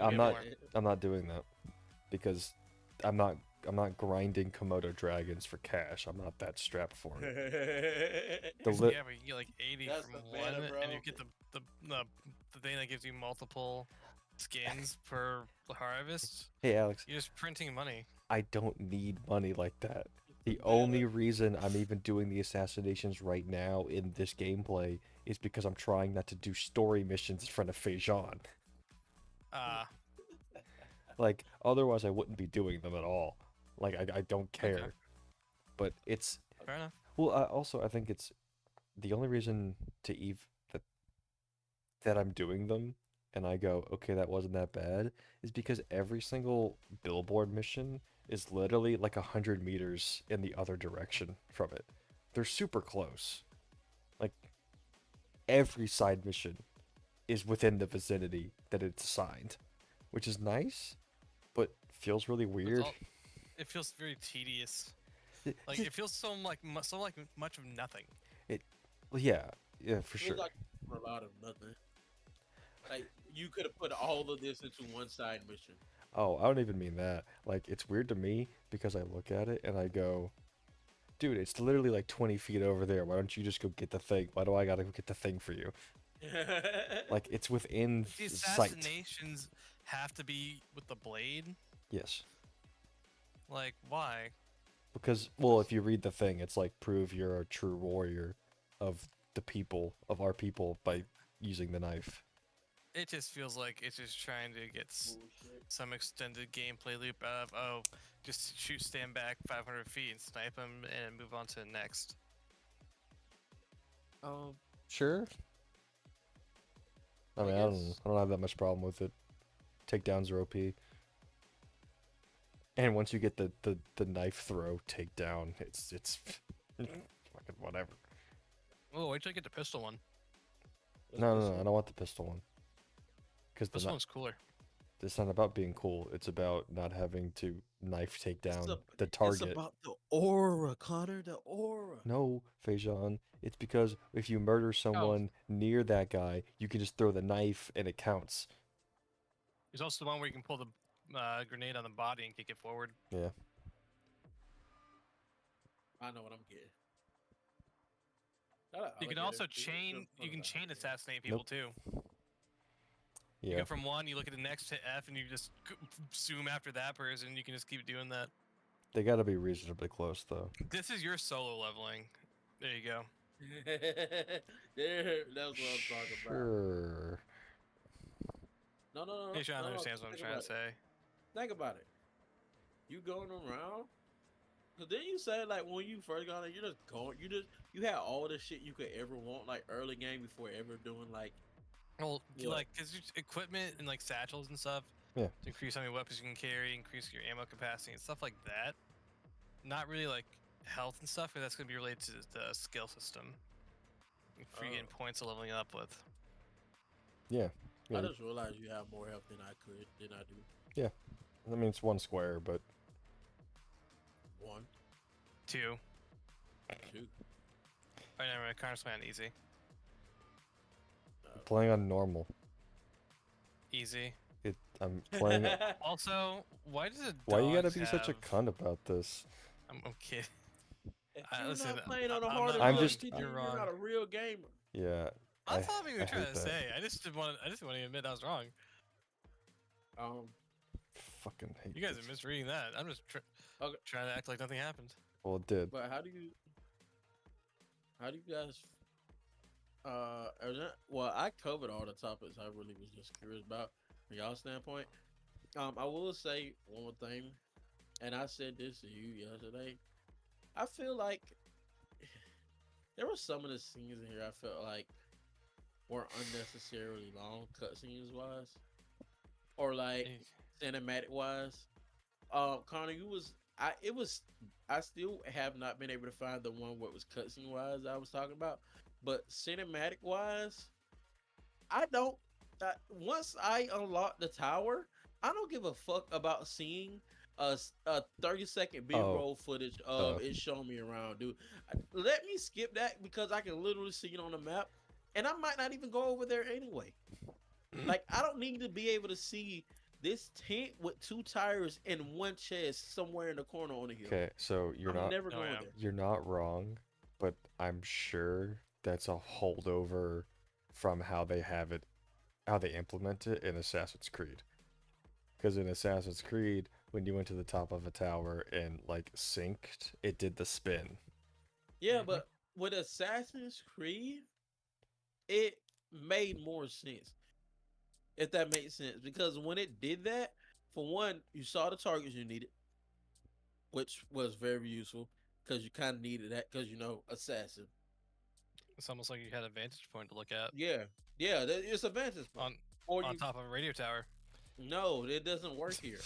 I'm get not more. I'm not doing that because I'm not I'm not grinding Komodo dragons for cash. I'm not that strapped for it. The Yeah, li- but you get like 80 That's from the one, meta, bro. and you get the thing that gives you multiple skins per harvest. Hey Alex, You're just printing money. I don't need money like that. The Meta. only reason I'm even doing the assassinations right now in this gameplay is because I'm trying not to do story missions in front of fajon. Like otherwise I wouldn't be doing them at all. Like I don't care. Okay. But it's Fair enough. well also I think it's the only reason to that I'm doing them and I go, okay, that wasn't that bad, is because every single billboard mission is literally like 100 meters in the other direction from it. They're super close. Like every side mission is within the vicinity that it's assigned, which is nice, but feels really It's weird. it feels very tedious. It, Like it feels so like much of nothing. well, yeah, yeah, for Feels sure. like a lot of nothing. Like you could have put all of this into one side mission. Oh, I don't even mean that. Like, it's weird to me because I look at it and I go, dude, it's literally like 20 feet over there. Why don't you just go get the thing? Why do I gotta go get the thing for you? Like, it's within The sight. assassinations have to be with the blade. Yes. Like why? Because, well, if you read the thing, it's like prove you're a true warrior of the people, of our people, by using the knife. It just feels like it's just trying to get Bullshit. some extended gameplay loop of just shoot, stand back 500 feet and snipe them and move on to the next. Sure. I mean, guess. I don't have that much problem with it. Takedowns are OP. And once you get the knife throw takedown, it's fucking whatever. Oh, wait till I get the pistol one. No, I don't want the pistol one. Because This one's cooler. it's not about being cool. It's about not having to knife take down the It's target. about the aura, Connor. The aura. No, Fajon. It's because if you murder someone near that guy, you can just throw the knife and it counts. There's also the one where you can pull the grenade on the body and kick it forward. Yeah. I know what I'm getting. You can also chain. You can chain assassinate people too. You Yeah. go from one, you look at the next, hit F, and you just zoom after that person. You can just keep doing that. They gotta be reasonably close though. This is your solo leveling. There you go. That's what I'm talking about. Sure. No. Hey, Sean understands what I'm trying to say. Think about it. You going around? Cause then you say like when you first got it, you just going, you had all the shit you could ever want like early game before ever doing like. Well, What? like, cause equipment and like satchels and stuff. Yeah. To increase how many weapons you can carry, increase your ammo capacity and stuff like that. Not really like health and stuff, because that's going to be related to the skill system. If you Oh, getting points of leveling up with. Yeah, I yeah, just realized you have more health than I do. yeah. I mean, it's one square, but One, 2. two. I never Counter easy. playing on normal. Easy. I'm playing. Also, why does the Why you gotta dogs be such a have? cunt about this? I'm kidding. If you're Listen, not playing on a I'm not harder I'm wrong. just. difficulty, You're you're wrong. not a real gamer. Yeah, That's all we I were trying hate to that. say. I just didn't want to admit I was wrong. Um, Fucking hate You guys this. are misreading that. I'm just okay, trying to act like nothing happened. Well, it did. but how do you guys, well, I covered all the topics I really was just curious about from y'all standpoint. I will say one more thing, and I said this to you yesterday. I feel like there were some of the scenes in here I felt like were unnecessarily long, cutscenes wise, or like Eh, cinematic wise. Connor, you was I it was I still have not been able to find the one where it was cutscene wise I was talking about, but cinematic wise, I don't. Once I unlock the tower, I don't give a fuck about seeing a 30-second B Oh, roll footage uh, of it showing me around, dude. Let me skip that because I can literally see it on the map, and I might not even go over there anyway. Like I don't need to be able to see this tent with two tires and one chest somewhere in the corner on the hill. okay. So you're I'm not never Oh going yeah. there. you're not wrong, but I'm sure that's a holdover from how they have it, how they implement it in Assassin's Creed. Because in Assassin's Creed, when you went to the top of a tower and like synced, it did the spin. Yeah, Hmm. but with Assassin's Creed, it made more sense if that makes sense. Because when it did that, for one, you saw the targets you needed, which was very useful because you kind of needed that because assassin. It's almost like you had a vantage point to look at Yeah, yeah, it's a vantage point. on Or on you top of a radio tower. no, it doesn't work here.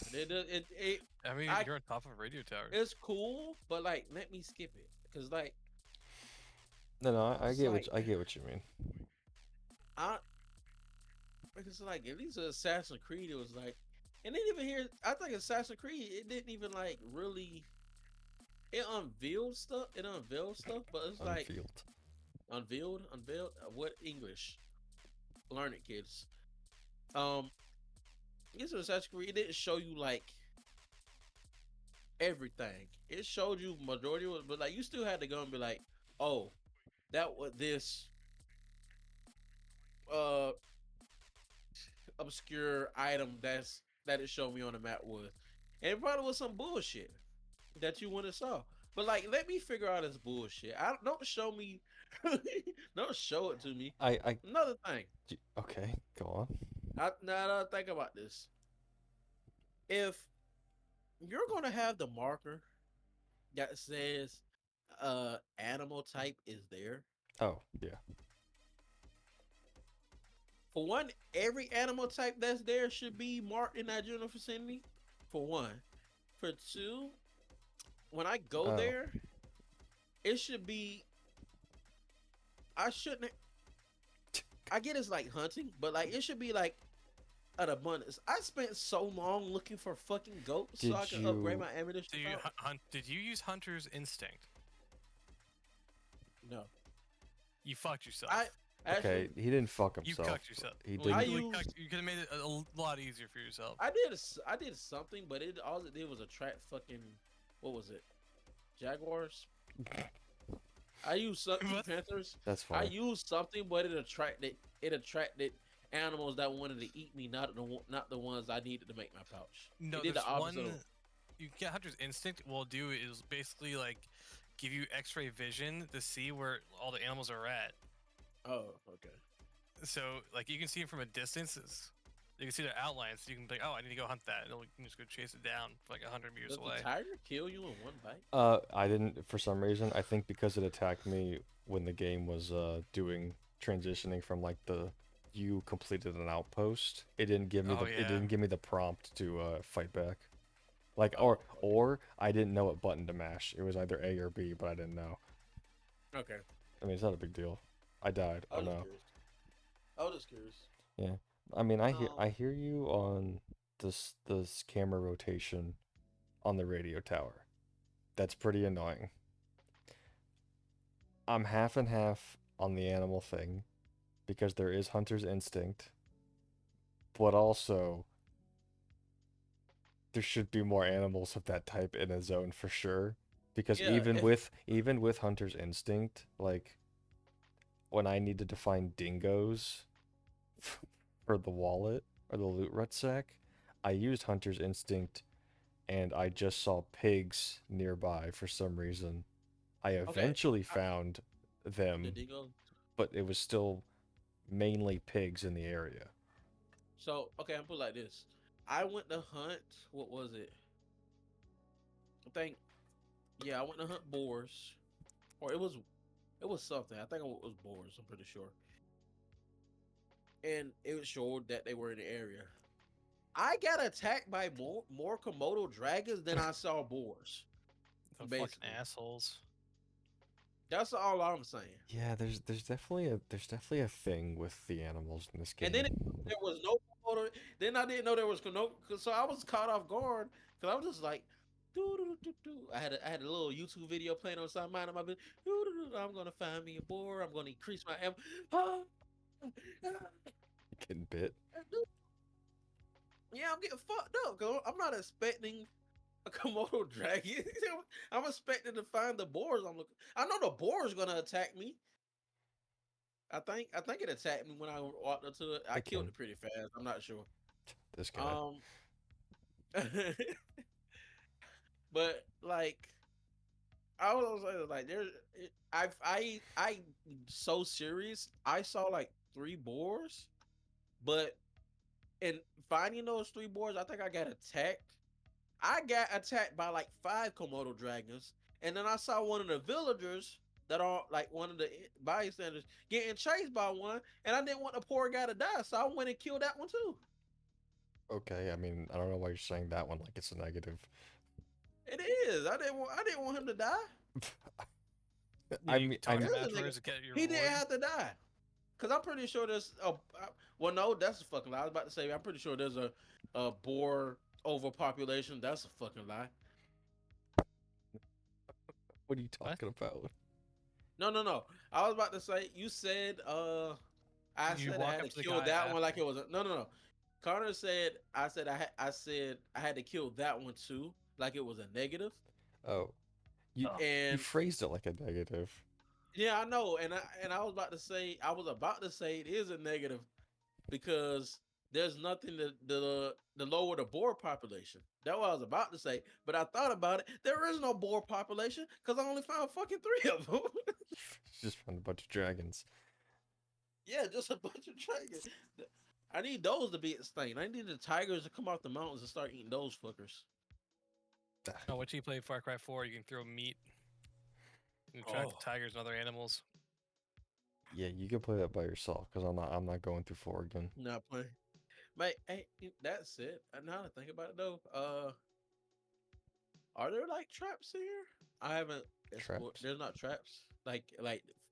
I mean, I you're on top of a radio tower. it's cool, but like let me skip it because like No, no, it's like I get what you mean. I because like at least Assassin's Creed it was like, and then even here I think Assassin's Creed it didn't even like really it unveiled stuff. It unveiled stuff, but it's like Unfield. unveiled. What English? Learn it, kids. Um, this was Assassin's Creed. It didn't show you like everything. It showed you majority of it, but like you still had to go and be like, oh, that what this uh obscure item that it showed me on the map was, and it probably was some bullshit that you wouldn't saw. But like, let me figure out this bullshit. I don't show me, don't show it to me. I Another thing, okay, go on. now that I think about this, if you're gonna have the marker that says animal type is there, Oh, yeah. for one, every animal type that's there should be marked in that general vicinity. For one, for two, when I go Oh, there, it should be. I shouldn't. I get it's like hunting, but like it should be like an abundance. I spent so long looking for fucking goats so I did could upgrade you? my ammunition. Do you Out. hunt? Did you use Hunter's Instinct? No, You fucked yourself. I Okay, actually he didn't fuck You himself. cucked yourself. He Well, I didn't. you really used you could have made it a lot easier for yourself. I did something, but it all it did was attract fucking what was it? Jaguars. I used something What? panthers. That's I fine. used something, but it attracted animals that wanted to eat me, not the ones I needed to make my pouch. No, It did the there's opposite. one. You get Hunter's Instinct. Will do is basically like give you X-ray vision to see where all the animals are at. Oh, okay. So like you can see them from a distance. You can see their outlines. So you can be like, oh, I need to go hunt that. And you can just go chase it down for like 100 meters Does away. the tiger kill you in one bite? I didn't for some reason. I think because it attacked me when the game was doing transitioning from like the you completed an outpost. It didn't give me Oh it yeah. didn't give me the prompt to fight back. Like, Oh, okay. or I didn't know what button to mash. It was either A or B, but I didn't know. Okay. I mean, it's not a big deal. I died. I Oh was just no. curious. I was just curious. Yeah. I mean, Um, I hear you on this camera rotation on the radio tower. That's pretty annoying. I'm half and half on the animal thing because there is hunter's instinct, but also there should be more animals of that type in a zone for sure. Because yeah. If even with hunter's instinct, like when I needed to find dingoes for the wallet or the loot rucksack, I used hunter's instinct and I just saw pigs nearby for some reason. I okay, eventually I, found the them, dingo. but it was still mainly pigs in the area. So okay, I'm put it like this. I went to hunt. What was it? I think yeah, I went to hunt boars, or it was something. I think it was boars. I'm pretty sure, and it showed that they were in the area. I got attacked by more Komodo dragons than I saw boars. The fucking Basically, assholes. that's all I'm saying. Yeah, there's definitely a thing with the animals in this And game. there was no Komodo. Then I didn't know there was no. So I was caught off guard because I was just like, doo, doo, doo, doo. I had a little YouTube video playing on some mind of my business. Doo, doo, doo, I'm gonna find me a boar. I'm gonna increase my am. Getting bit. Yeah, I'm getting fucked up because I'm not expecting a Komodo dragon. I'm expecting to find the boars. I'm looking. I know the boar's gonna attack me. I think it attacked me when I walked up to it. I It killed can. it pretty fast. I'm not sure. This guy. Um, but like I was like, there's I so serious. I saw like three boars, but in finding those three boars, I think I got attacked. I got attacked by like five Komodo dragons, and then I saw one of the villagers that are like one of the bystanders getting chased by one, and I didn't want the poor guy to die, so I went and killed that one too. Okay, I mean, I don't know why you're saying that one like it's a negative. It is. I didn't want him to die. Yeah, you I talk It him mean, is a nigga. afterwards to get your He didn't reward. have to die. Cause I'm pretty sure there's well no, that's a fucking lie. I was about to say I'm pretty sure there's a boar overpopulation. That's a fucking lie. what are you What? talking about? No, no, no. I was about to say you said I You said I walk had up to to the kill guy that one like after. it was no, no, no. Connor said I said I had to kill that one too like it was a negative. Oh, you Oh. you And phrased it like a negative. yeah, I know. And I was about to say it is a negative because there's nothing to lower the boar population. That's what I was about to say. But I thought about it. There is no boar population because I only found fucking three of them. Just found a bunch of dragons. Yeah, just a bunch of dragons. I need those to be extinct. I need the tigers to come off the mountains and start eating those fuckers. Oh, what you play Far Cry 4, you can throw meat and attract Oh, the tigers and other animals. Yeah, you can play that by yourself because I'm not going through four again. not playing. Mate, hey, that's it. Now that I think about it though, are there like traps here? I haven't explored. Traps? There's not traps like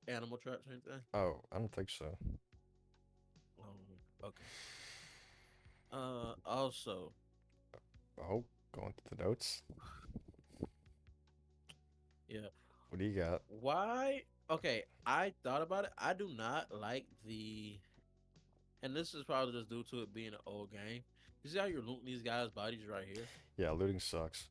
animal traps or anything. Oh, I don't think so. Okay. Also, Oh, going to the notes. yeah. What do you got? Why? Okay, I thought about it. I do not like and this is probably just due to it being an old game. You see how you're looting these guys' bodies right here? Yeah, looting sucks.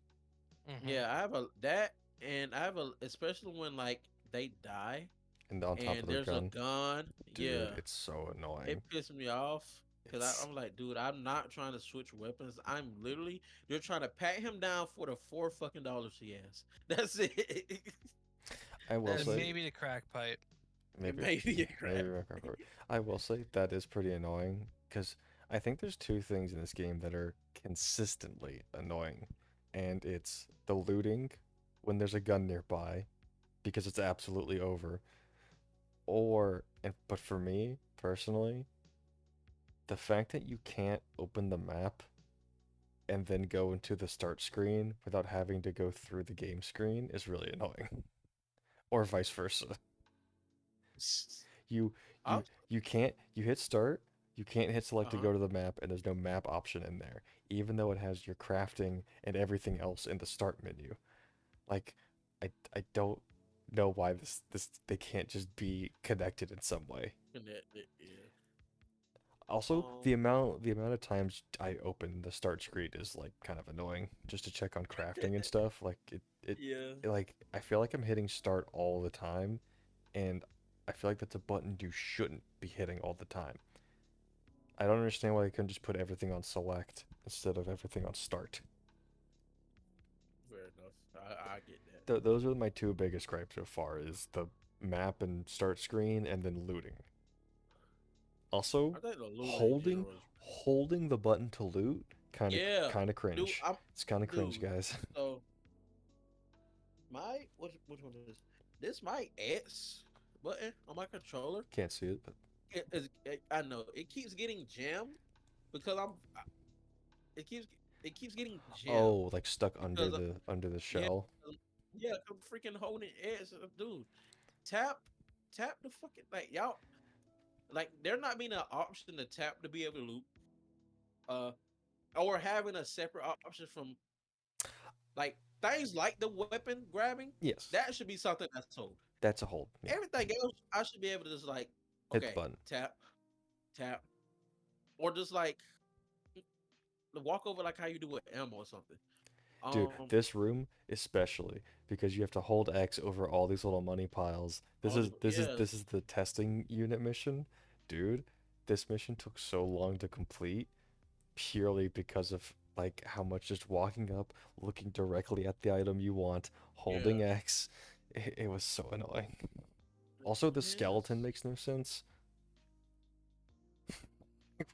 Mm-hmm. Yeah, I have a that, and I have a especially when like they die And on top and of their there's a gun, gun. dude, Yeah, it's so it annoying. pissed me off because It's I'm like, dude, I'm not trying to switch weapons. I'm literally they're trying to pat him down for the $4 fucking he has. That's it. I will That's And say it. maybe the crack pipe. It maybe may be a maybe crap. I will say that is pretty annoying because I think there's two things in this game that are consistently annoying, and it's the looting when there's a gun nearby because it's absolutely over, but for me personally, the fact that you can't open the map and then go into the start screen without having to go through the game screen is really annoying. Or vice versa. You I'm, you can't you hit start, you can't hit select to uh-huh. go to the map, and there's no map option in there, even though it has your crafting and everything else in the start menu. Like I don't know why this they can't just be connected in some way. Connected, yeah. Also, the amount of times I open the start screen is like kind of annoying just to check on crafting and stuff. Like Yeah. like I feel like I'm hitting start all the time, and I feel like that's a button you shouldn't be hitting all the time. I don't understand why they couldn't just put everything on select instead of everything on start. Fair enough. I get that. Those are my two biggest gripes so far is the map and start screen and then looting. Also, I think the looter in holding general is holding the button to loot yeah, kind of dude. cringe. I'm It's kind of cringe, dude. guys. So my which one is this? My X button on my controller. Can't see it, but I know it keeps getting jammed because it keeps it keeps getting jammed oh, like stuck because under the yeah, shell. yeah. I'm freaking holding X, dude. Tap tap the fucking like y'all like there not being an option to tap to be able to loop. Uh, or having a separate option from like things like the weapon grabbing, Yes, that should be something that's told. that's a hold. Yeah, Everything else, I should be able to just like, hit the okay, button. tap, tap, or just like walk over like how you do with ammo or something. Dude, Um, this room especially because you have to hold X over all these little money piles. all the yeah, This is the testing unit mission. Dude, this mission took so long to complete purely because of like how much just walking up, looking directly at the item you want, yeah, holding X. It was so annoying. Also, the it is. skeleton makes no sense.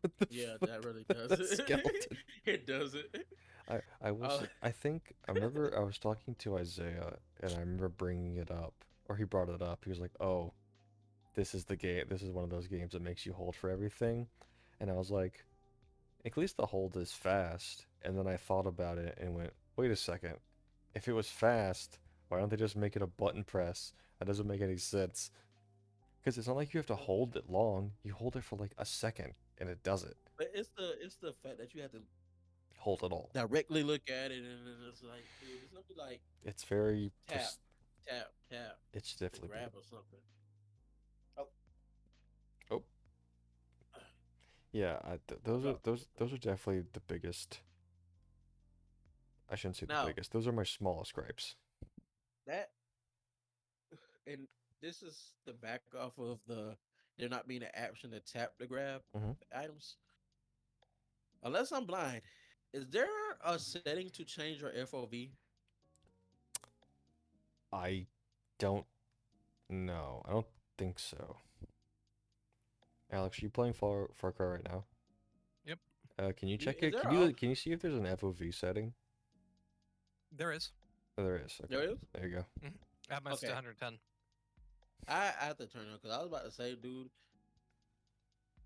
What the Yeah, fuck? that really The does it. skeleton. It does it. I was Uh, I think I remember I was talking to Isaiah and I remember bringing it up or he brought it up. He was like, "Oh, this is the game. This is one of those games that makes you hold for everything." And I was like, "At least the hold is fast." And then I thought about it and went, "Wait a second. If it was fast, why don't they just make it a button press? That doesn't make any sense." Because it's not like you have to hold it long. You hold it for like a second and it does it. but it's the fact that you have to Hold it all. directly look at it and then it's like, dude, it's not be like It's very tap, tap, tap it should to definitely be. grab or something. Oh, Oh, yeah, those are forgot. those are definitely the biggest. I shouldn't say the Now biggest. Those are my smallest gripes. that and this is the back off of there not being an option to tap to grab Hmm. the items. Unless I'm blind, is there a setting to change your FOV? I don't know. I don't think so. Alex, are you playing Far Cry right now? Yep, Can you check Is it? there Can an you option? can you see if there's an FOV setting? there is. Oh, there is. There Okay, is. there you go. Mhm. I have mine set to Okay, 110. I have to turn on because I was about to say, dude,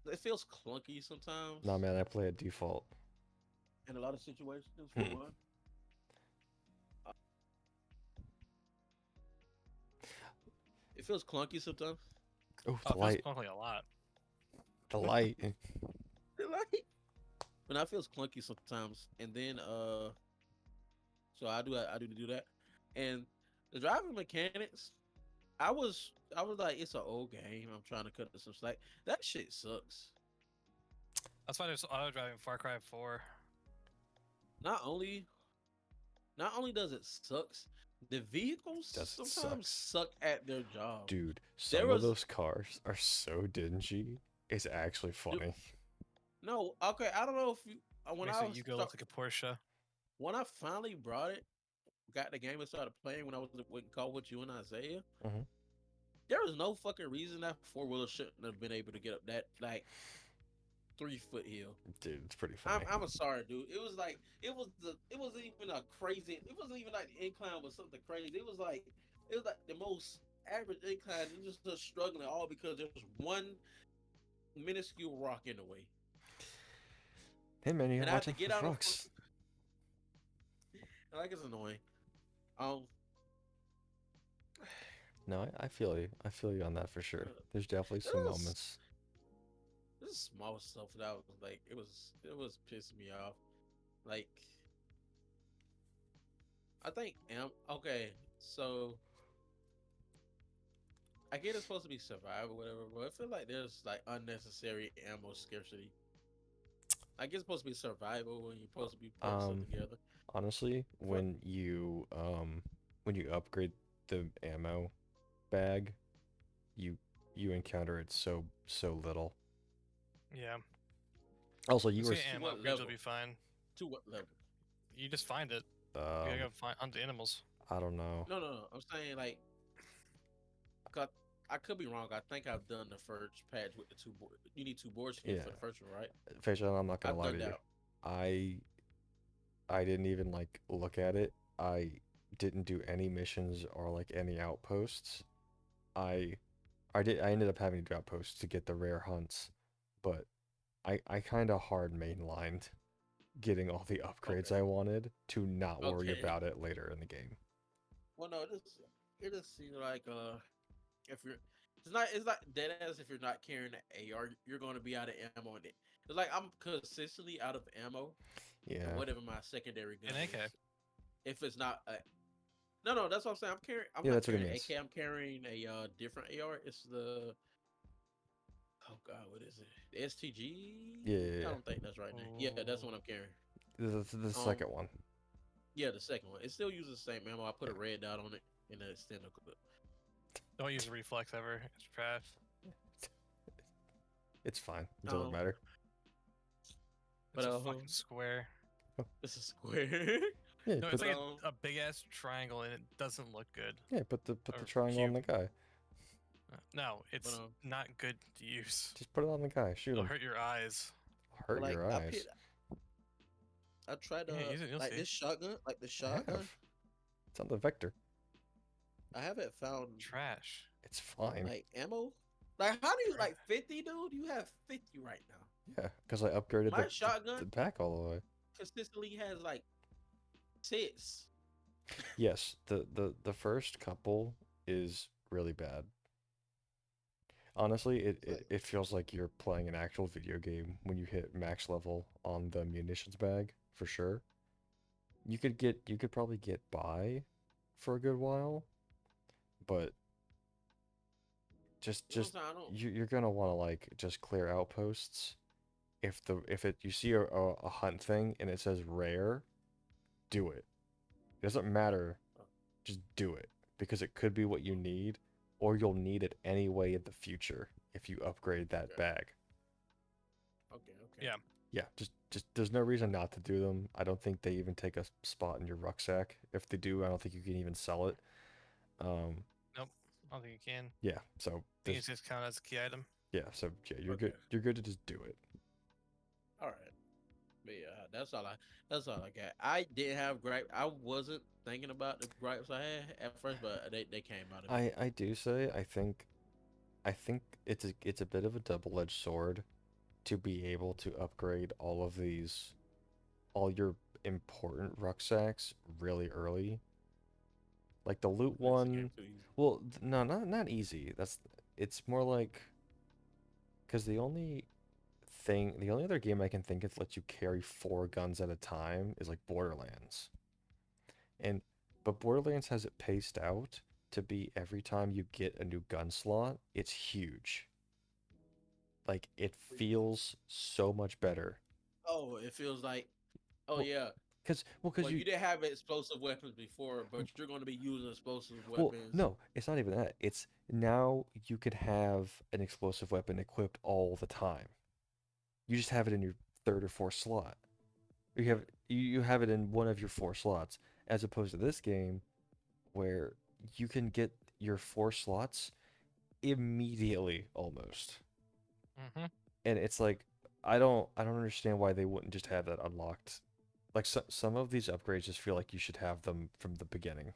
it feels clunky Nah, sometimes man, I play at default. in a lot of situations. For Hmm. one, Uh, it feels clunky sometimes. Oh, Oh, the it feels light, clunky a lot. the light. Like, but I feels clunky sometimes, and then so I do do that, and the driving mechanics. I was like, it's an old game. I'm trying to cut some slack. That shit sucks. That's why there's auto driving Far Cry 4. Not only not only does it sucks, the vehicles Does it sometimes sucks, suck at their job. dude? There Some of was those cars are so dingy. It's actually dude, funny. no okay. I don't know if you Makes it Yugo look like a Porsche. when I finally brought it, got the game and started playing when I was with call with you and Isaiah. Hmm. There was no fucking reason that four wheeler shouldn't have been able to get up that like 3 foot hill. Dude, it's pretty funny. I'm sorry, dude. It was like it wasn't even a crazy. It wasn't even like the incline was something crazy. It was like the most average incline. It was just struggling all because there was one minuscule rock in the way, Hey man, you and gotta I had watch to out for get those out of. rocks. Like it's annoying. Um, No, I feel you. I feel you on that for sure. There's definitely some this moments. this small stuff that was like it was pissing me off. Like I think okay, so I get it's supposed to be survival, whatever, but I feel like there's like unnecessary ammo scarcity. I guess it's supposed to be survival when you're supposed to be putting stuff Um, together. Honestly, For when you upgrade the ammo bag, you you encounter it so little. Yeah. Also, you Let's were get to ammo what upgrades will level? be fine. To what level? You just find it. You gotta um go find hunt the animals. I don't know. No, no, no. I'm saying like, 'cause I could be wrong. I think I've done the first patch with the two board. You need two boards Yeah, for the first one, right? Faison, I'm not gonna I've lie done to you. that. I I didn't even like look at it. I didn't do any missions or like any outposts. I I ended up having to do outposts to get the rare hunts, but I kind of hard mainlined getting all the upgrades Okay. I wanted to not worry Okay. about it later in the game. Well, no, it just seems like if you're it's not dead ass if you're not carrying the AR, you're going to be out of ammo in it. It's like I'm consistently out of ammo and Yeah. whatever my secondary gun An AK. is. If it's not a no, no, that's what I'm saying. I'm Yeah, not that's what it carrying an means. AK. I'm carrying a different AR. It's the oh god, what is it? The Yeah, STG? yeah, I yeah. don't think that's right name. Yeah, that's what I'm carrying. The Um, second one. yeah, the second one. It still uses the same ammo. I put a red dot on it in the extender clip. Don't use a reflex ever. It's trash. It's fine. It doesn't Um, matter. but It's a fucking square. this is square. Yeah, No, it's put but like a big ass triangle and it doesn't look good. yeah, put the Or triangle on cube. the guy. No, but it's not good to use. Just put it on the guy. Shoot It'll him. hurt your eyes. but Hurt like your eyes. I tried Yeah, use it, you'll like see. this shotgun, like the I shotgun. have. It's on the vector. I haven't found Trash. It's fine. like ammo. Like how do you Tra- like 50, dude? You have 50 right now. Yeah, because I upgraded My the shotgun back all the way. consistently has like six. Yes, the first couple is really bad. Honestly, It's like it feels like you're playing an actual video game when you hit max level on the munitions bag, for sure. You could probably get by for a good while, but you know what I'm just saying. I don't. you're gonna want to like just clear outposts. If it you see a hunt thing and it says rare, do it. It doesn't matter, just do it because it could be what you need, or you'll need it anyway in the future if you upgrade that Okay, bag. okay, okay. Yeah. Yeah, just there's no reason not to do them. I don't think they even take a spot in your rucksack. If they do, I don't think you can even sell it. Um, Nope. I don't think you can. yeah, so I think there's it's just counted as a key item. yeah, so yeah, you're good. Okay. You're good to just do it. All right. But yeah, that's all I got. I didn't have gripe. I wasn't thinking about the gripes I had at first, but they came out of me. I do say I think it's a bit of a double-edged sword to be able to upgrade all your important rucksacks really early. Like the loot It makes the game one, too easy. well, no, not easy. That's it's more like because the only other game I can think of that lets you carry four guns at a time is like Borderlands. And but Borderlands has it paced out to be every time you get a new gun slot, it's huge. Like it feels so much better. Oh, it feels like oh Well, yeah. because Well, you didn't have explosive weapons before, but you're going to be using explosive well, weapons. no, it's not even that. It's now you could have an explosive weapon equipped all the time. You just have it in your third or fourth slot. You have it in one of your four slots, as opposed to this game where you can get your four slots immediately almost. Mm-hmm. And it's like I don't understand why they wouldn't just have that unlocked. Like some of these upgrades just feel like you should have them from the beginning.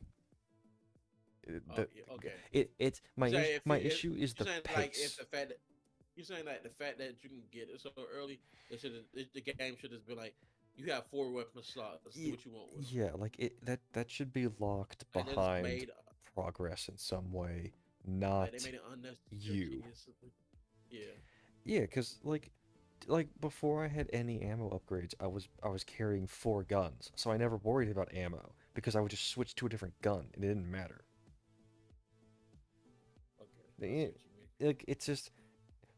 Oh yeah, okay. It's You say my issue is you the saying like if pace. the fact that you saying like the fact that you can get it so early, the game should just be like. You have four weapon slots. Do Yeah, what you want with them, yeah, like that should be locked and they just behind made progress in some way, like they not made it unnecessary you. tedious. Yeah. Yeah, cause like before I had any ammo upgrades, I was carrying 4 guns, so I never worried about ammo because I would just switch to a different gun and it didn't matter. Okay, I see It, what you mean. like it's just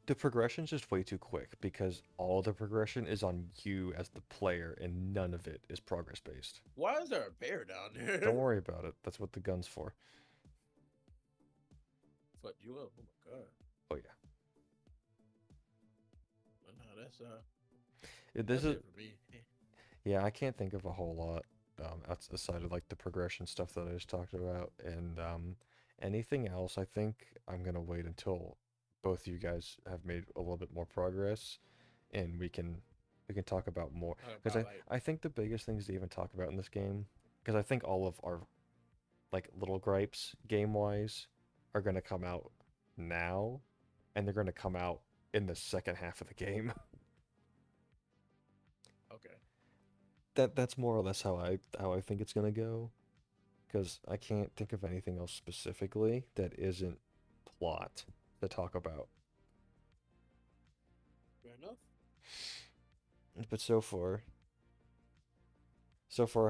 the progression's just way too quick because all the progression is on you as the player and none of it is progress based. Why is there a bear down Don't there? worry about it. That's what the gun's for. Fucked you up. Oh my god. Oh yeah. But no, This that's is it for me. yeah, I can't think of a whole lot outside of like the progression stuff that I just talked about, and anything else. I think I'm gonna wait until both you guys have made a little bit more progress, and we can talk about more. Talk Because about I think the biggest things to even talk about in this game, because I think all of our like little gripes game wise are gonna come out now, and they're gonna come out in the second half of the game. okay. That's more or less how I think it's gonna go. Because I can't think of anything else specifically that isn't plot to talk about. Fair enough. But so far,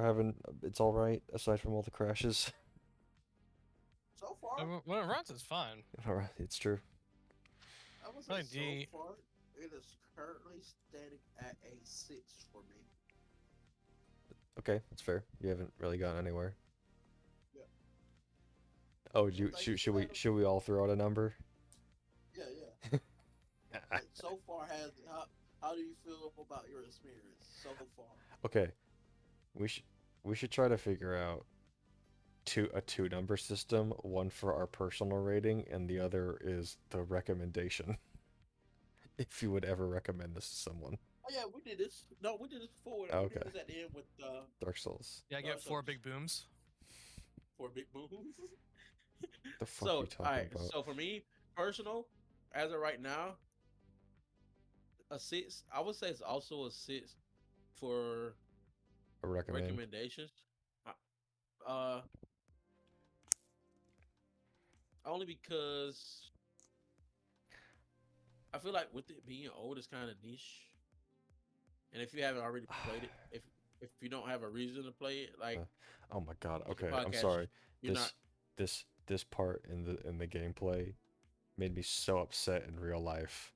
I haven't. It's all right aside from all the crashes. So far, When it runs, it's fine. All right, it's true. I would say Like so the far it is currently standing at a 6 for me. Okay, that's fair. You haven't really gotten anywhere. Yeah. Oh, do you, Like you should said, should we should we all throw out a number? yeah, yeah. Like so far, how do you feel about your experience so far? Okay, we should we should try to figure out two number system. One for our personal rating, and the other is the recommendation. If you would ever recommend this to someone. Oh yeah, we did this. No, we did this before. We did Okay, this at the end with Dark Souls. yeah, I get Dark four Souls big booms. for big moves. The fuck So, you all talking right. about? So for me, personal, as of right now, a 6. I would say it's also a 6 for I recommend. recommendations. Uh, uh, only because I feel like with it being old, it's kind of niche. And if you haven't already played it, if you don't have a reason to play it, like Oh my god. with the Okay, I'm podcast, sorry. you're not. This part in the gameplay made me so upset in real life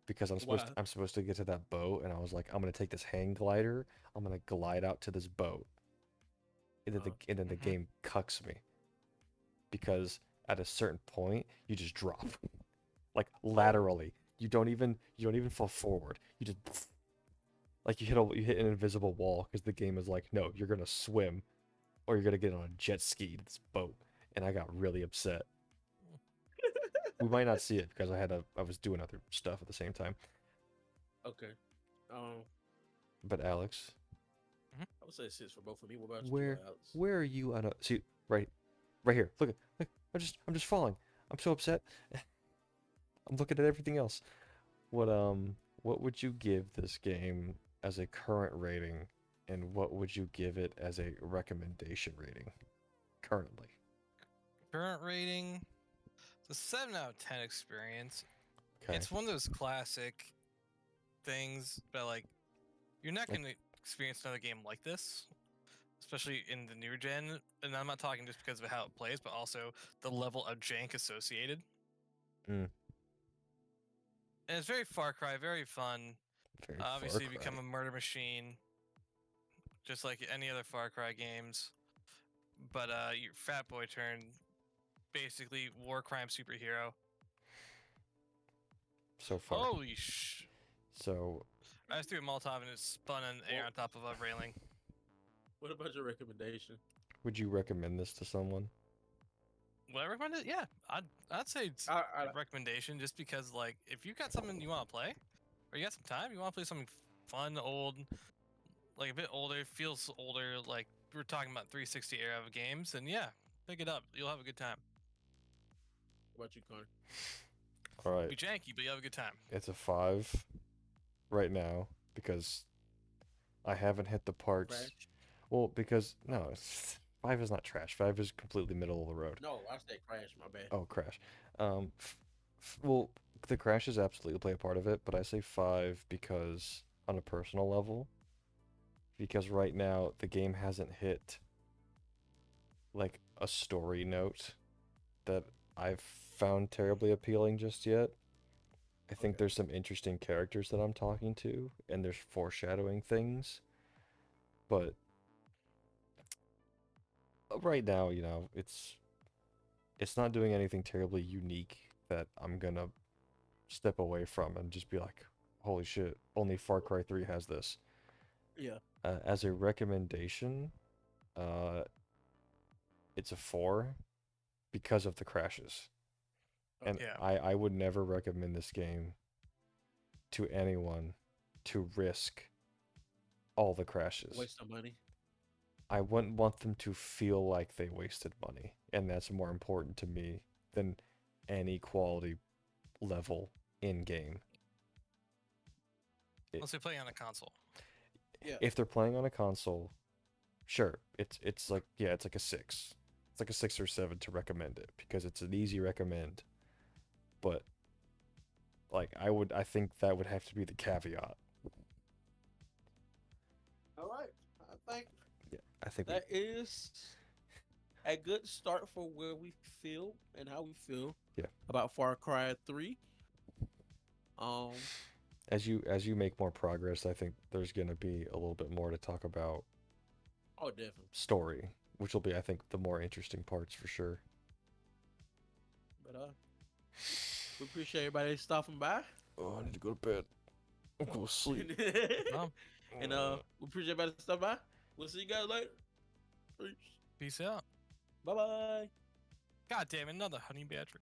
because Why? I'm supposed to get to that boat and I was like I'm gonna take this hang glider. I'm gonna glide out to this boat and then the Hmm. game cucks me because at a certain point you just drop like Oh, laterally. You don't even fall forward. You just like you hit an invisible wall because the game is like no, you're gonna swim or you're gonna get on a jet ski to this boat. And I got really upset. We might not see it because I was doing other stuff at the same time. okay. Um, But Alex, Hmm. I would say 6 for both of me. What about you, where Alex? where are you on a see right here. Look, I'm just falling. I'm so upset. I'm looking at everything else. What would you give this game as a current rating and what would you give it as a recommendation rating currently? Current rating, it's a 7 out of 10 experience. Okay. It's one of those classic things, but like you're not Like gonna experience another game like this, especially in the newer gen. And I'm not talking just because of how it plays, but also the level of jank associated. mm, And it's very Far Cry, very fun. very Far Obviously, you become Cry. a murder machine, just like any other Far Cry games. But your Fat Boy turned basically war crime superhero. So far. Holy sh! So I just threw a Molotov and it spun in air Well, on top of a railing. what about your recommendation? would you recommend this to someone? Would I recommend it? Yeah, I'd say it's I a recommendation just because like if you got something you want to play or you got some time, you want to play something fun, old, like a bit older, feels older, like we're talking about 360 era of games, then yeah, pick it up. You'll have a good time. what about you, Connor? All right. Be janky, but you'll have a good time. It's a 5 right now because I haven't hit the parts. Crash. Well, because no, 5 is not trash. 5 is completely middle of the road. No, I said crash. My bad. Oh, crash. Well, the crashes absolutely play a part of it, but I say 5 because on a personal level, because right now the game hasn't hit like a story note that I've found terribly appealing just yet. I think Okay. there's some interesting characters that I'm talking to, and there's foreshadowing things, but right now, it's not doing anything terribly unique that I'm gonna step away from and just be like, holy shit, only Far Cry 3 has this. Yeah. As a recommendation, uh, it's a 4 because of the crashes. And Okay. Yeah. I would never recommend this game to anyone to risk all the crashes. Waste of money. I wouldn't want them to feel like they wasted money, and that's more important to me than any quality level in game. It, Unless they play on a console. Yeah. if they're playing on a console, sure, it's like yeah, it's like a 6. It's like a 6 or 7 to recommend it because it's an easy recommend. But like I think that would have to be the caveat. All right. I think Yeah, I think we that is a good start for where we feel and how we feel yeah. about Far Cry 3. Um. As you make more progress, I think there's gonna be a little bit more to talk about Oh, definitely. story, which will be I think the more interesting parts for sure. But we appreciate everybody stopping by. Oh, I need to go to bed. I'm going to sleep. No. And we appreciate everybody stopping by. We'll see you guys later. Peace. Peace out. Bye bye. God damn it, another honey badger.